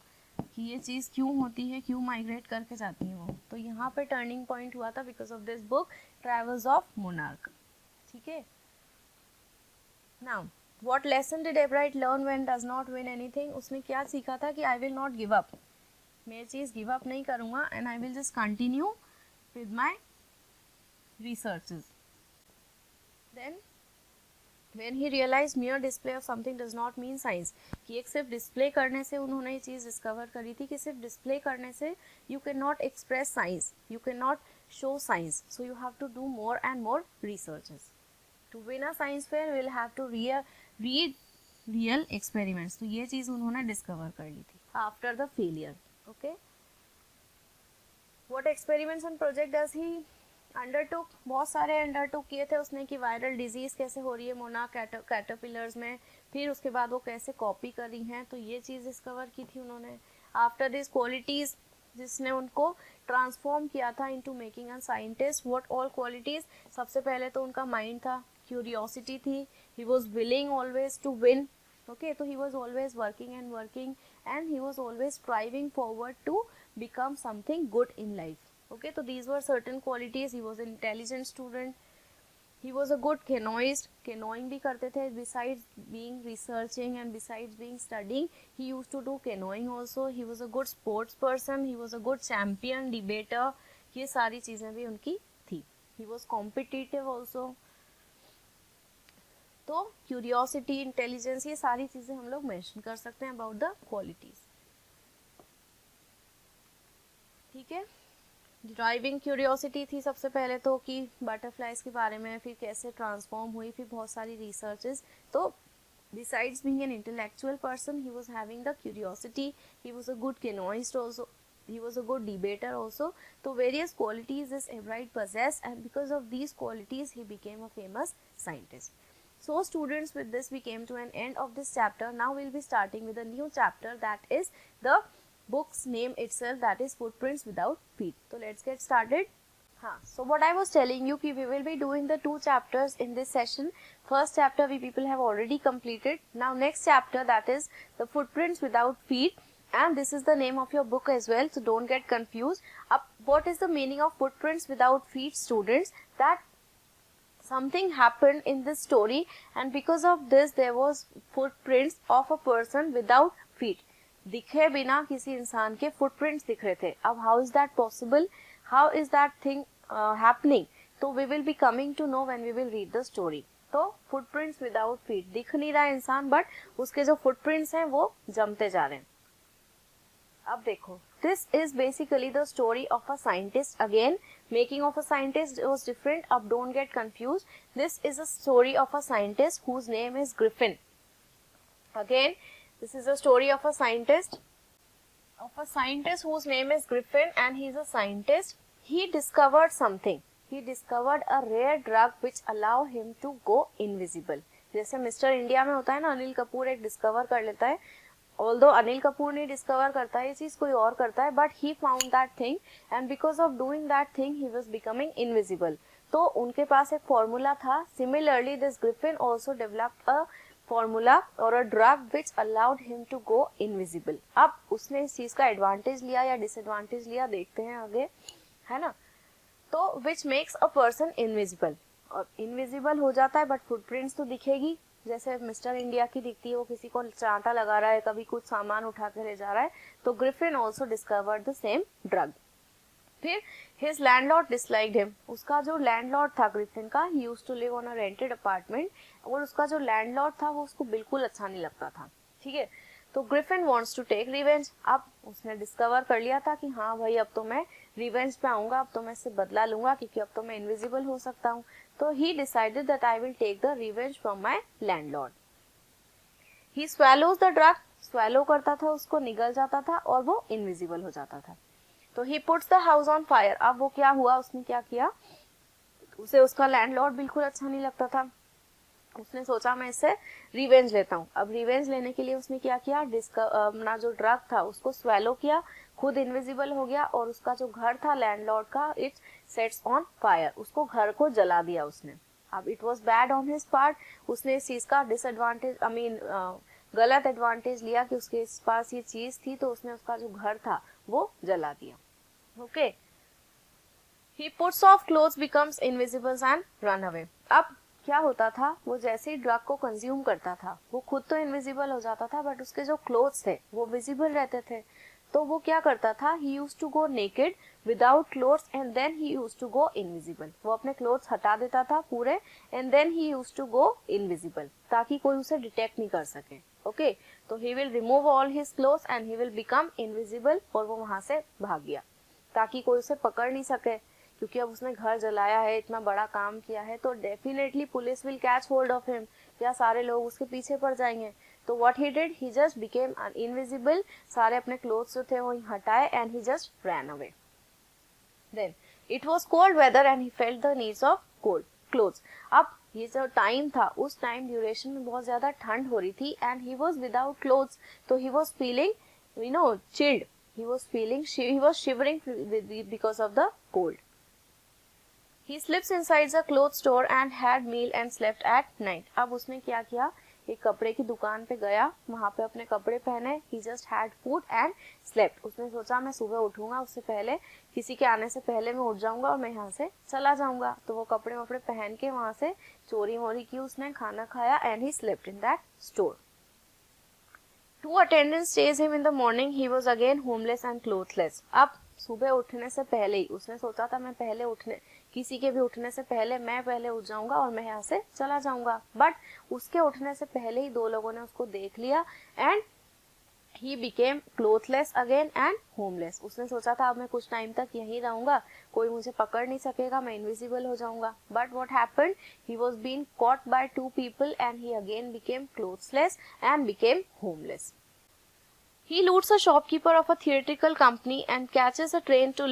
कि ये चीज़ क्यों होती है, क्यों माइग्रेट करके जाती है वो. तो यहाँ पे टर्निंग पॉइंट हुआ था because of this book travels of monarch. ठीक है. Now, what lesson did Ebright learn when does not win anything? उसने क्या सीखा था कि I will not give up. मैं चीज़ give up नहीं करूँगा and I will just continue with my researches. Then, when he realized mere display of something does not mean science, कि एक सिर्फ डिस्प्ले करने से उन्होंने ये चीज़ डिस्कवर करी थी कि सिर्फ डिस्प्ले करने से you cannot express science, you cannot show science, so you have to do more and more researches. To win a science fair we'll have to read real experiments. तो ये चीज़ उन्होंने डिस्कवर कर ली थी after the failure. Okay, what experiments and project does he undertook? बहुत सारे undertook किए थे उसने कि वायरल डिजीज कैसे हो रही है मोनार्क कैटरपिलर्स में, फिर उसके बाद वो कैसे कॉपी कर रही हैं, तो ये चीज़ डिस्कवर की थी उन्होंने. आफ्टर दिस क्वालिटीज जिसने उनको ट्रांसफॉर्म किया था into making a scientist. What all qualities? सबसे पहले तो उनका माइंड था, क्यूरियोसिटी थी, he was willing always to win. Okay, तो he was always working and he was always striving forward to become something good in life. Okay, so these were certain qualities. He was an intelligent student. He was a good canoeist. Canoeing भी करते थे. Besides being researching and besides being studying, he used to do canoeing also. He was a good sports person. He was a good champion, debater. ये सारी चीजें भी उनकी थी. He was competitive also. तो क्यूरियोसिटी, इंटेलिजेंस, ये सारी चीजें हम लोग मेंशन कर सकते हैं अबाउट द क्वालिटीज. ठीक है. ड्राइविंग क्यूरियोसिटी थी सबसे पहले तो कि बटरफ्लाइज के बारे में, फिर कैसे ट्रांसफॉर्म हुई, फिर बहुत सारी रिसर्चेस. तो besides being an intellectual person, he was having the curiosity. He was a good canoeist also. He was a good debater also. So various qualities this Ebright possessed, and because of these qualities he became a famous scientist. So students, with this we came to an end of this chapter. Now we'll be starting with a new chapter, that is the book's name itself, that is Footprints Without Feet. So let's get started. So what I was telling you, we will be doing the 2 chapters in this session. First chapter we people have already completed. Now next chapter, that is the Footprints Without Feet, and this is the name of your book as well, so don't get confused. What is the meaning of Footprints Without Feet, students? That something happened in this story, and because of this there was footprints of a person without feet. दिखे बिना किसी इंसान के footprints दिख रहे थे. अब how is that possible? How is that thing happening? तो we will be coming to know when we will read the story. तो footprints without feet, दिख नहीं रहा इंसान, but उसके जो footprints हैं वो जमते जा रहे हैं. अब देखो, this is basically the story of a scientist. Again, making of a scientist was different. अब don't get confused. This is a story of a scientist whose name is Griffin. Again, this is a story of a scientist whose name is Griffin, and he is a scientist. He discovered something. He discovered a rare drug which allow him to go invisible. जैसे mister India में होता है ना, अनिल कपूर एक discover कर लेता है. Although Anil Kapoor नहीं डिस्कवर करता है, ये चीज कोई और करता है, but he found that thing, and because of doing that thing he was becoming invisible. तो उनके पास एक फॉर्मूला था. Similarly, this Griffin also developed a formula और a drug which allowed him to go invisible. अब उसने इस चीज का एडवांटेज लिया या डिसएडवांटेज लिया, देखते हैं आगे, है ना. तो which makes a person invisible, और इनविजिबल हो जाता है बट फुटप्रिंट्स तो दिखेगी, जैसे मिस्टर इंडिया की दिखती है, वो किसी को चांटा लगा रहा है, कभी कुछ सामान उठा के ले जा रहा है. तो Griffin also discovered the same drug. फिर his landlord disliked him. उसका जो लैंडलॉर्ड था ग्रिफिन का, he used to live on a rented apartment, और उसका जो लैंडलॉर्ड था वो उसको बिल्कुल अच्छा नहीं लगता था. ठीक है. तो Griffin wants to take revenge. अब उसने डिस्कवर कर लिया था कि हाँ भाई, अब तो मैं रिवेंज पे आऊंगा, अब तो मैं इससे बदला लूंगा, क्योंकि अब तो मैं इनविजिबल हो सकता हूँ. तो he decided that I will take the revenge from my landlord. He swallows the drug. swallow करता था उसको, निगल जाता था और वो इनविजिबल हो जाता था. तो he puts the house on fire. अब वो क्या हुआ, उसने क्या किया, उसे उसका लैंडलॉर्ड बिल्कुल अच्छा नहीं लगता था. उसने सोचा मैं इससे रिवेंज लेता हूँ. अब रिवेंज लेने के लिए उसने क्या किया, अपना जो ड्रग था उसको स्वेलो किया, खुद इनविजिबल हो गया, और उसका जो घर था लैंडलॉर्ड का, इट सेट्स ऑन फायर. उसको घर को जला दिया उसने. अब it was bad on his part. उसने इस चीज का डिसएडवांटेज, गलत एडवांटेज लिया कि उसके पास ये चीज थी, तो उसने उसका जो घर था वो जला दिया. Okay. He puts off clothes, becomes invisible and run away. अब क्या होता था, वो जैसे ही ड्रग को कंज्यूम करता था, वो खुद तो इनविजिबल हो जाता था, बट उसके जो क्लोथ्स थे वो विजिबल रहते थे. तो वो क्या करता था, he used to go naked without clothes and then he used to go invisible. वो अपने क्लोथ्स हटा देता था पूरे, and then he used to go invisible, ताकि कोई उसे डिटेक्ट नहीं कर सके. ओके. तो he will remove all his clothes and he will become invisible, और वो वहां से भाग गया ताकि कोई उसे पकड़ नहीं सके, क्योंकि अब उसने घर जलाया है, इतना बड़ा काम किया है, तो definitely police will catch hold of him, या सारे लोग उसके पीछे पड़ जाएंगे. तो what he did, he just became invisible. सारे अपने क्लोथ्स जो थे वो हटाए, and he just ran away. Then it was cold weather and he felt the needs of cold clothes. अब ये जो टाइम था, उस टाइम ड्यूरेशन में बहुत ज्यादा ठंड हो रही थी, and he was without clothes, तो he was feeling chilled. he was shivering because of the cold. He slips inside the clothes store and had meal and slept at night. अब उसने क्या किया, एक कपड़े की दुकान पे गया, वहाँ पे अपने कपड़े पहने, he just had food and slept. उसने सोचा मैं सुबह उठूंगा, उससे पहले किसी के आने से पहले मैं उठ जाऊंगा और मैं यहाँ से चला जाऊंगा. तो वो कपड़े वपड़े पहन के वहाँ से चोरी मोरी की, उसने खाना खाया and he slept in that store. Two attendants chased him in the morning. He was again homeless and clothless. अब सुबह उठने से पहले ही उसने सोचा था मैं पहले उठने, किसी के भी उठने से पहले मैं पहले उठ जाऊंगा और मैं यहाँ से चला जाऊंगा. बट उसके उठने से पहले ही दो लोगों ने उसको देख लिया and he became clothless again and homeless. उसने सोचा था अब मैं कुछ टाइम तक यहीं रहूंगा, कोई मुझे पकड़ नहीं सकेगा, मैं इनविजिबल हो जाऊंगा. But what happened, he was been caught by two people and he again became clothless and became homeless. He loots a shopkeeper of a theatrical company and catches a train to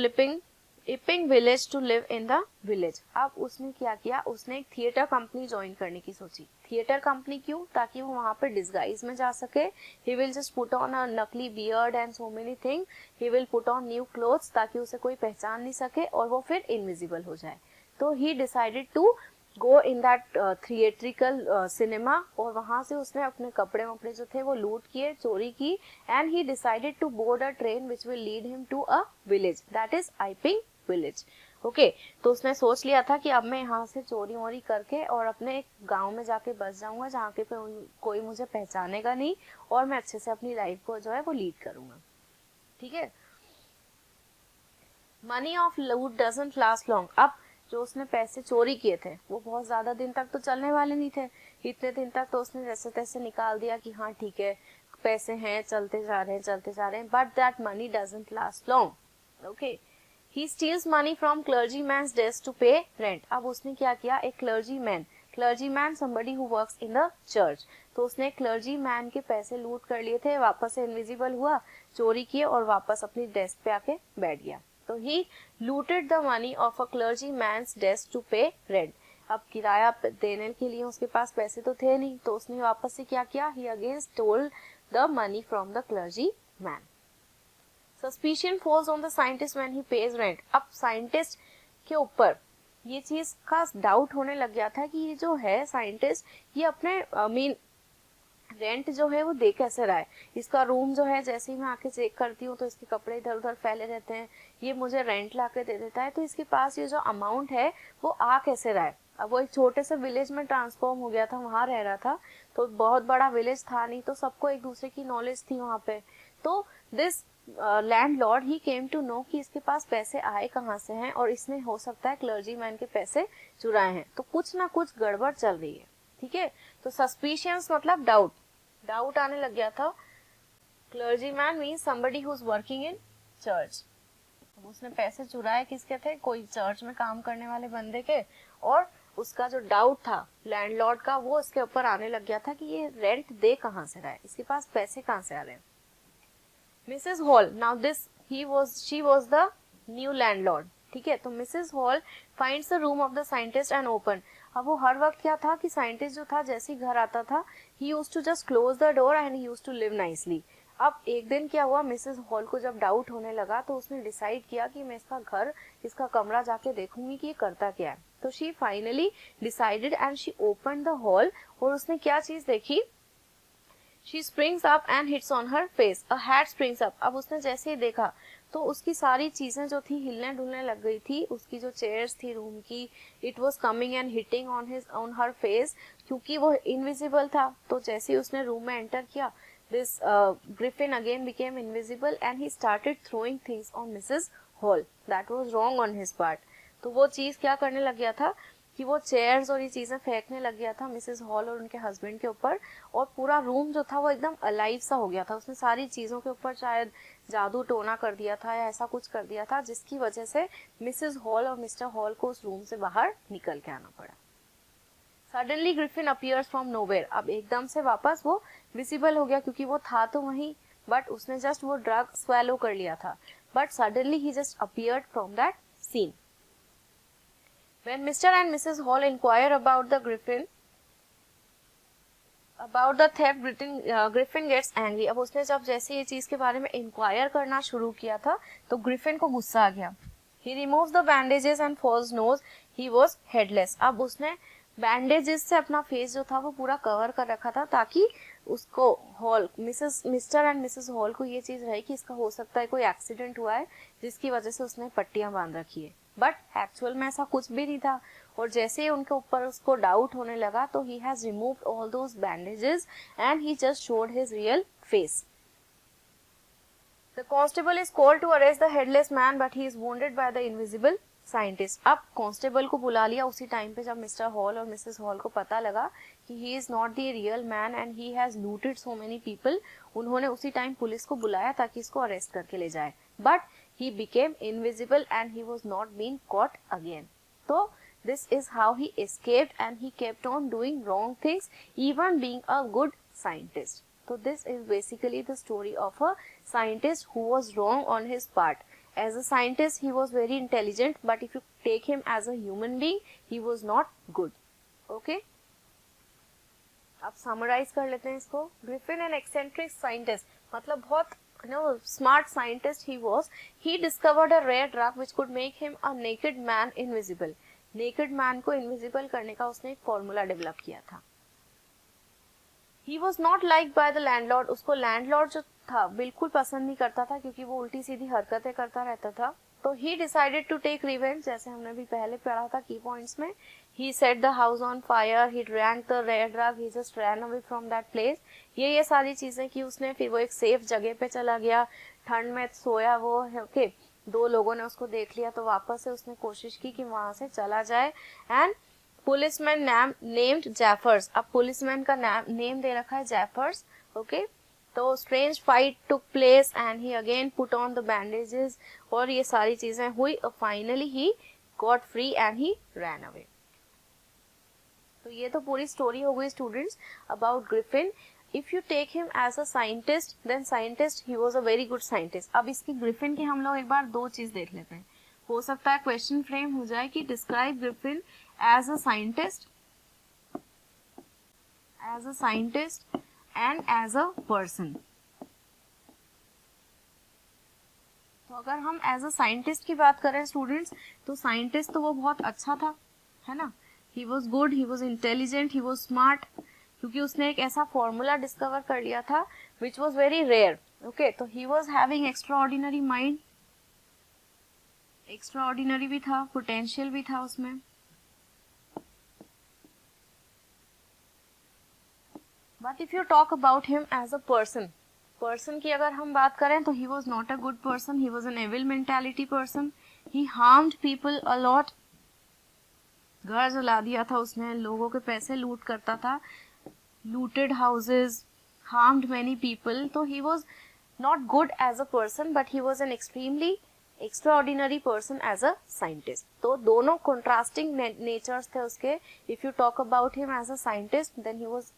Iping village to live in the village. अब उसने क्या किया, उसने एक theatre company join करने की सोची. Theatre company क्यों, ताकि वो वहाँ पे डिस्गाइज में जा सके. He will just put on a नकली beard and so many things. He will put on new clothes ताकि उसे कोई पहचान नहीं सके और वो फिर इनविजिबल हो जाए. तो he decided to go in that theatrical cinema और वहां से उसने अपने कपड़े वपड़े जो थे वो लूट किए, चोरी की. And he decided to board a train which will lead him to a village, that is Iping village. Okay, तो उसने सोच लिया था कि अब मैं यहाँ से चोरी वोरी करके और अपने एक गांव में जाके बस जाऊंगा जहाँ के पे कोई मुझे पहचानेगा नहीं और मैं अच्छे से अपनी लाइफ को जो है वो लीड करूंगा. ठीक है. मनी ऑफ लूट डजंट लास्ट लॉन्ग. अब जो उसने पैसे चोरी किए थे वो बहुत ज्यादा दिन तक तो चलने वाले नहीं थे. इतने दिन तक तो उसने जैसे तैसे निकाल दिया कि हाँ ठीक है पैसे हैं, चलते जा रहे हैं. But that money doesn't last long. Okay, he steals money from clergyman's desk to pay rent. अब उसने क्या किया, एक clergyman somebody who works in the church, तो उसने क्लर्जीमैन के पैसे लूट कर लिए थे, वापस से इनविजिबल हुआ, चोरी किए और वापस अपनी डेस्क पे आके बैठ गया. तो he looted the money of a clergyman's desk to pay rent. अब किराया देने के लिए उसके पास पैसे तो थे नहीं, तो उसने वापस से क्या किया, he again stole the money from the clergyman. Suspicion falls on the scientist when he pays rent. अब साइंटिस्ट के ऊपर ये चीज का डाउट होने लग गया था कि ये जो है साइंटिस्ट, ये अपने रेंट जो है वो दे कैसे रहा है. इसका रूम जो है जैसे ही मैं आके चेक करती हूँ तो इसके कपड़े इधर उधर फैले रहते हैं, ये मुझे रेंट ला के दे देता है, तो इसके पास ये जो अमाउंट है वो आ कैसे रहा है. अब वो एक छोटे से विलेज में ट्रांसफॉर्म हो गया था, वहां रह रहा था, तो बहुत बड़ा विलेज था नहीं, तो सबको एक दूसरे की नॉलेज थी वहां पे. तो this landlord he came to know कि इसके पास पैसे आए कहाँ से हैं और इसने हो सकता है क्लर्जीमैन के पैसे चुराए हैं. तो कुछ ना कुछ गड़बड़ चल रही है. ठीक है, तो सस्पिशियंस मतलब डाउट आने लग गया था. Clergyman means somebody who is working in church. उसने पैसे चुराए किसके थे, कोई चर्च में काम करने वाले बंदे के, और उसका जो डाउट था लैंडलॉर्ड का वो इसके ऊपर आने लग गया था कि ये रेंट दे कहाँ से रहा है, इसके पास पैसे कहाँ से आ रहे हैं. Mrs hall, now this she was the new landlord. ठीक है, तो Mrs hall finds the room of the scientist and open. अब वो हर वक्त क्या था कि साइंटिस्ट जो था जैसे ही घर आता था, he used to just close the door and he used to live nicely. अब एक दिन क्या हुआ, मिसेस हॉल को जब डाउट होने लगा तो उसने डिसाइड किया कि मैं इसका कमरा जाके देखूंगी कि ये करता क्या है. तो she finally decided and she open the hall, और उसने क्या चीज देखी, she springs up and hits on her face, a hat springs up. अब उसने जैसे ही देखा तो उसकी सारी चीजें जो थी हिलने डुलने लग गई थी. उसकी जो चेयर्स थी रूम की, it was coming and hitting on her face, क्योंकि वो इनविजिबल था. तो जैसे ही उसने रूम में एंटर किया, this Griffin again became invisible and he started throwing things on Mrs hall. That was wrong on his part. तो वो चीज क्या करने लग गया था कि वो चेयर्स और ये चीजें फेंकने लग गया था मिसेस हॉल और उनके हस्बैंड के ऊपर, और पूरा रूम जो था वो एकदम अलाइव सा हो गया था. उसने सारी चीजों के ऊपर शायद जादू टोना कर दिया था या ऐसा कुछ कर दिया था, जिसकी वजह से मिसेस हॉल और मिस्टर हॉल को उस रूम से बाहर निकल के आना पड़ा. Suddenly Griffin appears from nowhere. अब एकदम से वापस वो विजिबल हो गया, क्योंकि वो था तो वहीं, बट उसने जस्ट वो ड्रग स्वेलो कर लिया था. But suddenly he just appeared from that scene. When Mr. and Mrs. Hall inquire about the griffin, about the theft Griffin gets angry. अब उसने जब जैसे ये चीज के बारे में इंक्वायर करना शुरू किया था तो ग्रिफिन को गुस्सा आ गया। He removes the bandages and false nose he was headless. अब उसने बैंडेजेस से अपना फेस जो था वो पूरा कवर कर रखा था ताकि उसको hall mister and Mrs hall को ये चीज रही कि इसका हो सकता है कोई एक्सीडेंट हुआ है जिसकी वजह से उसने पट्टियां बांध रखी है, बट एक्चुअल में ऐसा कुछ भी नहीं था। और जैसे ही उनके ऊपर उसको डाउट होने लगा तो he has removed all those bandages and he just showed his real face. The constable is called to arrest the headless man, but he is wounded by the invisible scientist. अब constable को बुला लिया उसी time पे जब mister hall और Mrs hall को पता लगा कि he is not the real man and he has looted so many people. उन्होंने उसी टाइम पुलिस को बुलाया ताकि इसको अरेस्ट करके ले जाए, but he became invisible and he was not being caught again. तो this is how he escaped and he kept on doing wrong things, even being a good scientist. So this is basically the story of a scientist who was wrong on his part. As a scientist, he was very intelligent, but if you take him as a human being, he was not good. Okay? अब summarize कर लेते हैं इसको. Griffin, an eccentric scientist, मतलब बहुत smart scientist he was. He discovered a rare drug which could make him a naked man invisible. Naked man को invisible करने का उसने एक formula develop किया था. He was not liked by the landlord. उसको लैंडलॉर्ड जो था बिल्कुल पसंद नहीं करता था क्योंकि वो उल्टी सीधी हरकतें करता रहता था. तो he decided to take revenge, जैसे हमने भी पहले पढ़ा था की पॉइंट्स में. He set the house on fire, he drank the rare drug, he just ran away from that place. ये सारी चीजें की उसने. फिर वो एक सेफ जगह पे चला गया, ठंड में सोया वो. ओके, दो लोगों ने उसको देख लिया तो वापस से उसने कोशिश की कि वहां से चला जाए. And policeman named Jaffers. अब पुलिसमैन का नेम दे रखा है जैफर्स. ओके, तो strange fight took place and he again put on the bandages और ये सारी चीजें हुई और finally he got free and he ran away. तो ये तो पूरी स्टोरी हो गई students about Griffin. If you take him as a scientist then scientist he was a very good scientist. अब इसकी ग्रिफिन की हम लोग एक बार दो चीज देख लेते हैं. हो सकता है क्वेश्चन फ्रेम हो जाए कि describe Griffin as a scientist and as a person. तो अगर हम एज अ साइंटिस्ट की बात करें स्टूडेंट्स तो साइंटिस्ट तो वो बहुत अच्छा था, है ना. He was good, he was intelligent, he was smart, क्योंकि उसने एक ऐसा फॉर्मूला डिस्कवर कर लिया था which was very rare. Okay, तो he was having extraordinary mind, extraordinary भी था, पोटेंशियल भी था उसमें. But if you talk about him as a person की अगर हम बात करें तो he was not a good person. He was an evil mentality person. He harmed people a lot. घर जला दिया था उसने, लोगों के पैसे लूट करता था, looted houses, harmed many people. तो he was not good as a person but he was an extremely extraordinary person as a scientist. तो दोनों कंट्रास्टिंग नेचर्स थे उसके. If you talk about him as a scientist then he was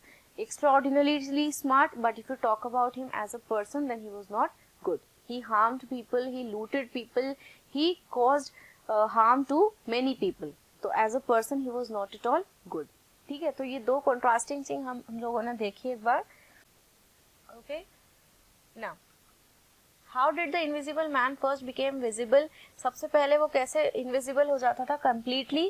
extraordinarily smart, but if you talk about him as a person then he was not good. He harmed people, he looted people, he caused harm to many people. So as a person he was not at all good. ठीक है, तो ये दो contrasting thing हम लोगों ने देखी एक बार. Okay, now how did the invisible man first became visible? सबसे पहले वो कैसे invisible हो जाता था completely?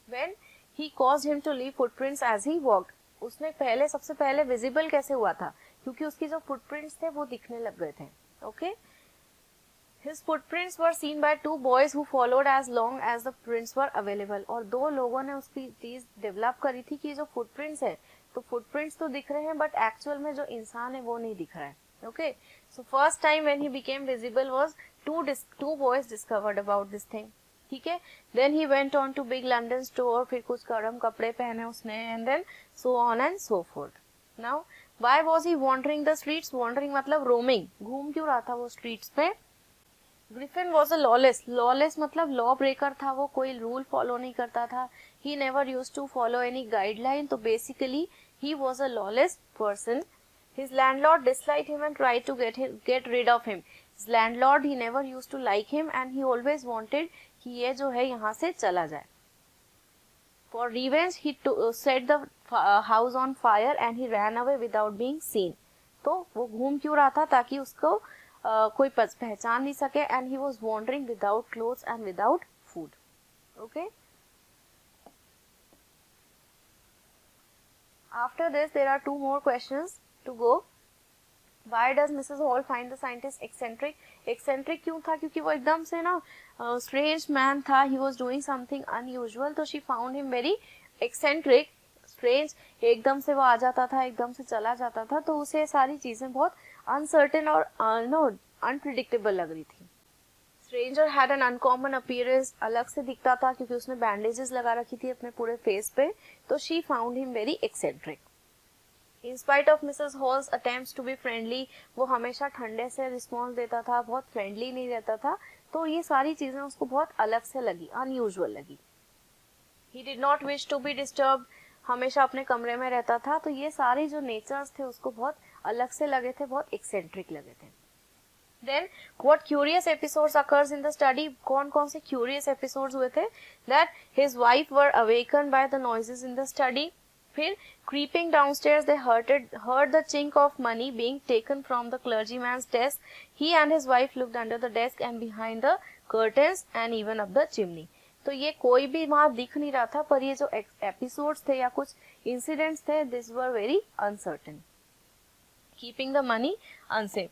When he caused him to leave footprints as he walked. उसने पहले सबसे पहले visible कैसे हुआ था? क्योंकि उसकी जो footprints थे वो दिखने लग गए थे. Okay? His footprints were seen by two boys who followed as long as the prints were available. और दो लोगों ने उसकी चीज डेवलप करी थी कि जो footprints है तो footprints तो दिख रहे हैं but actual में जो इंसान है वो नहीं दिख रहा है. Okay? So first time when he became visible was two boys discovered about this thing. ठीक है. Then he went on to big London store, फिर कुछ गर्म कपड़े पहने उसने, and then so on and so forth. Now why was he wandering the streets? Wandering मतलब roaming, घूम क्यों रहा था वो स्ट्रीट्स पे? ग्रिफिन वाज अ लॉलेस मतलब लॉ ब्रेकर था वो, कोई रूल फॉलो नहीं करता था. He never used to follow any guideline. तो basically he was a lawless person. His landlord disliked him and tried to get rid of him. His landlord, he never used to like him and he always wanted कि ये जो है यहाँ से चला जाए. For revenge, he set the house on fire and he ran away without being seen. तो वो घूम क्यों रहा था? ताकि उसको कोई पहचान नहीं सके. And he was wandering without clothes and without food. Okay. After this, there are 2 more questions to go. Why does Mrs. Hall find the scientist eccentric? Eccentric क्यों था? क्योंकि वो एकदम से ना strange man था. He was doing something unusual. तो she found him very eccentric, strange. एकदम से वो आ जाता था, एकदम से चला जाता था. तो उसे सारी चीजें बहुत uncertain और unpredictable लग रही थी. Stranger had an uncommon appearance. अलग से दिखता था क्योंकि उसने bandages लगा रखी थी अपने पूरे face पे. तो she found him very eccentric. In spite of Mrs. Hall's attempts to be friendly, वो हमेशा ठंडे से रिस्पॉन्स देता था, बहुत फ्रेंडली नहीं रहता था. तो ये सारी चीजें उसको बहुत अलग से लगी, अनयूजुअल लगी. He did not wish to be disturbed. हमेशा अपने कमरे में रहता था. तो ये सारे जो नेचर्स थे उसको बहुत अलग से लगे थे, बहुत एक्सेंट्रिक लगे थे. Then what curious episodes occurs in the study? कौन से curious episodes हुए थे? That his wife were awakened by the noises in the study. फिर creeping downstairs they heard the chink of money being taken from the clergyman's desk. He and his wife looked under the desk and behind the curtains and even up the chimney. तो ये कोई भी वहाँ दिख नहीं रहा था, पर ये जो episodes थे या कुछ incidents थे, these were very uncertain. Keeping the money unsafe.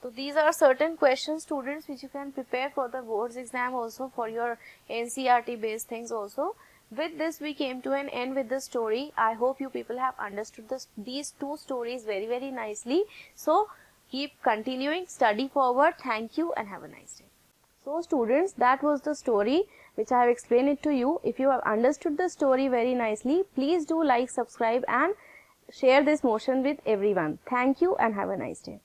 So these are certain questions, students, which you can prepare for the boards exam also, for your NCERT based things also. With this we came to an end with the story. I hope you people have understood these 2 stories very, very nicely. So keep continuing, study forward. Thank you and have a nice day. So students, that was the story which I have explained it to you. If you have understood the story very nicely, please do like, subscribe and share this motion with everyone. Thank you and have a nice day.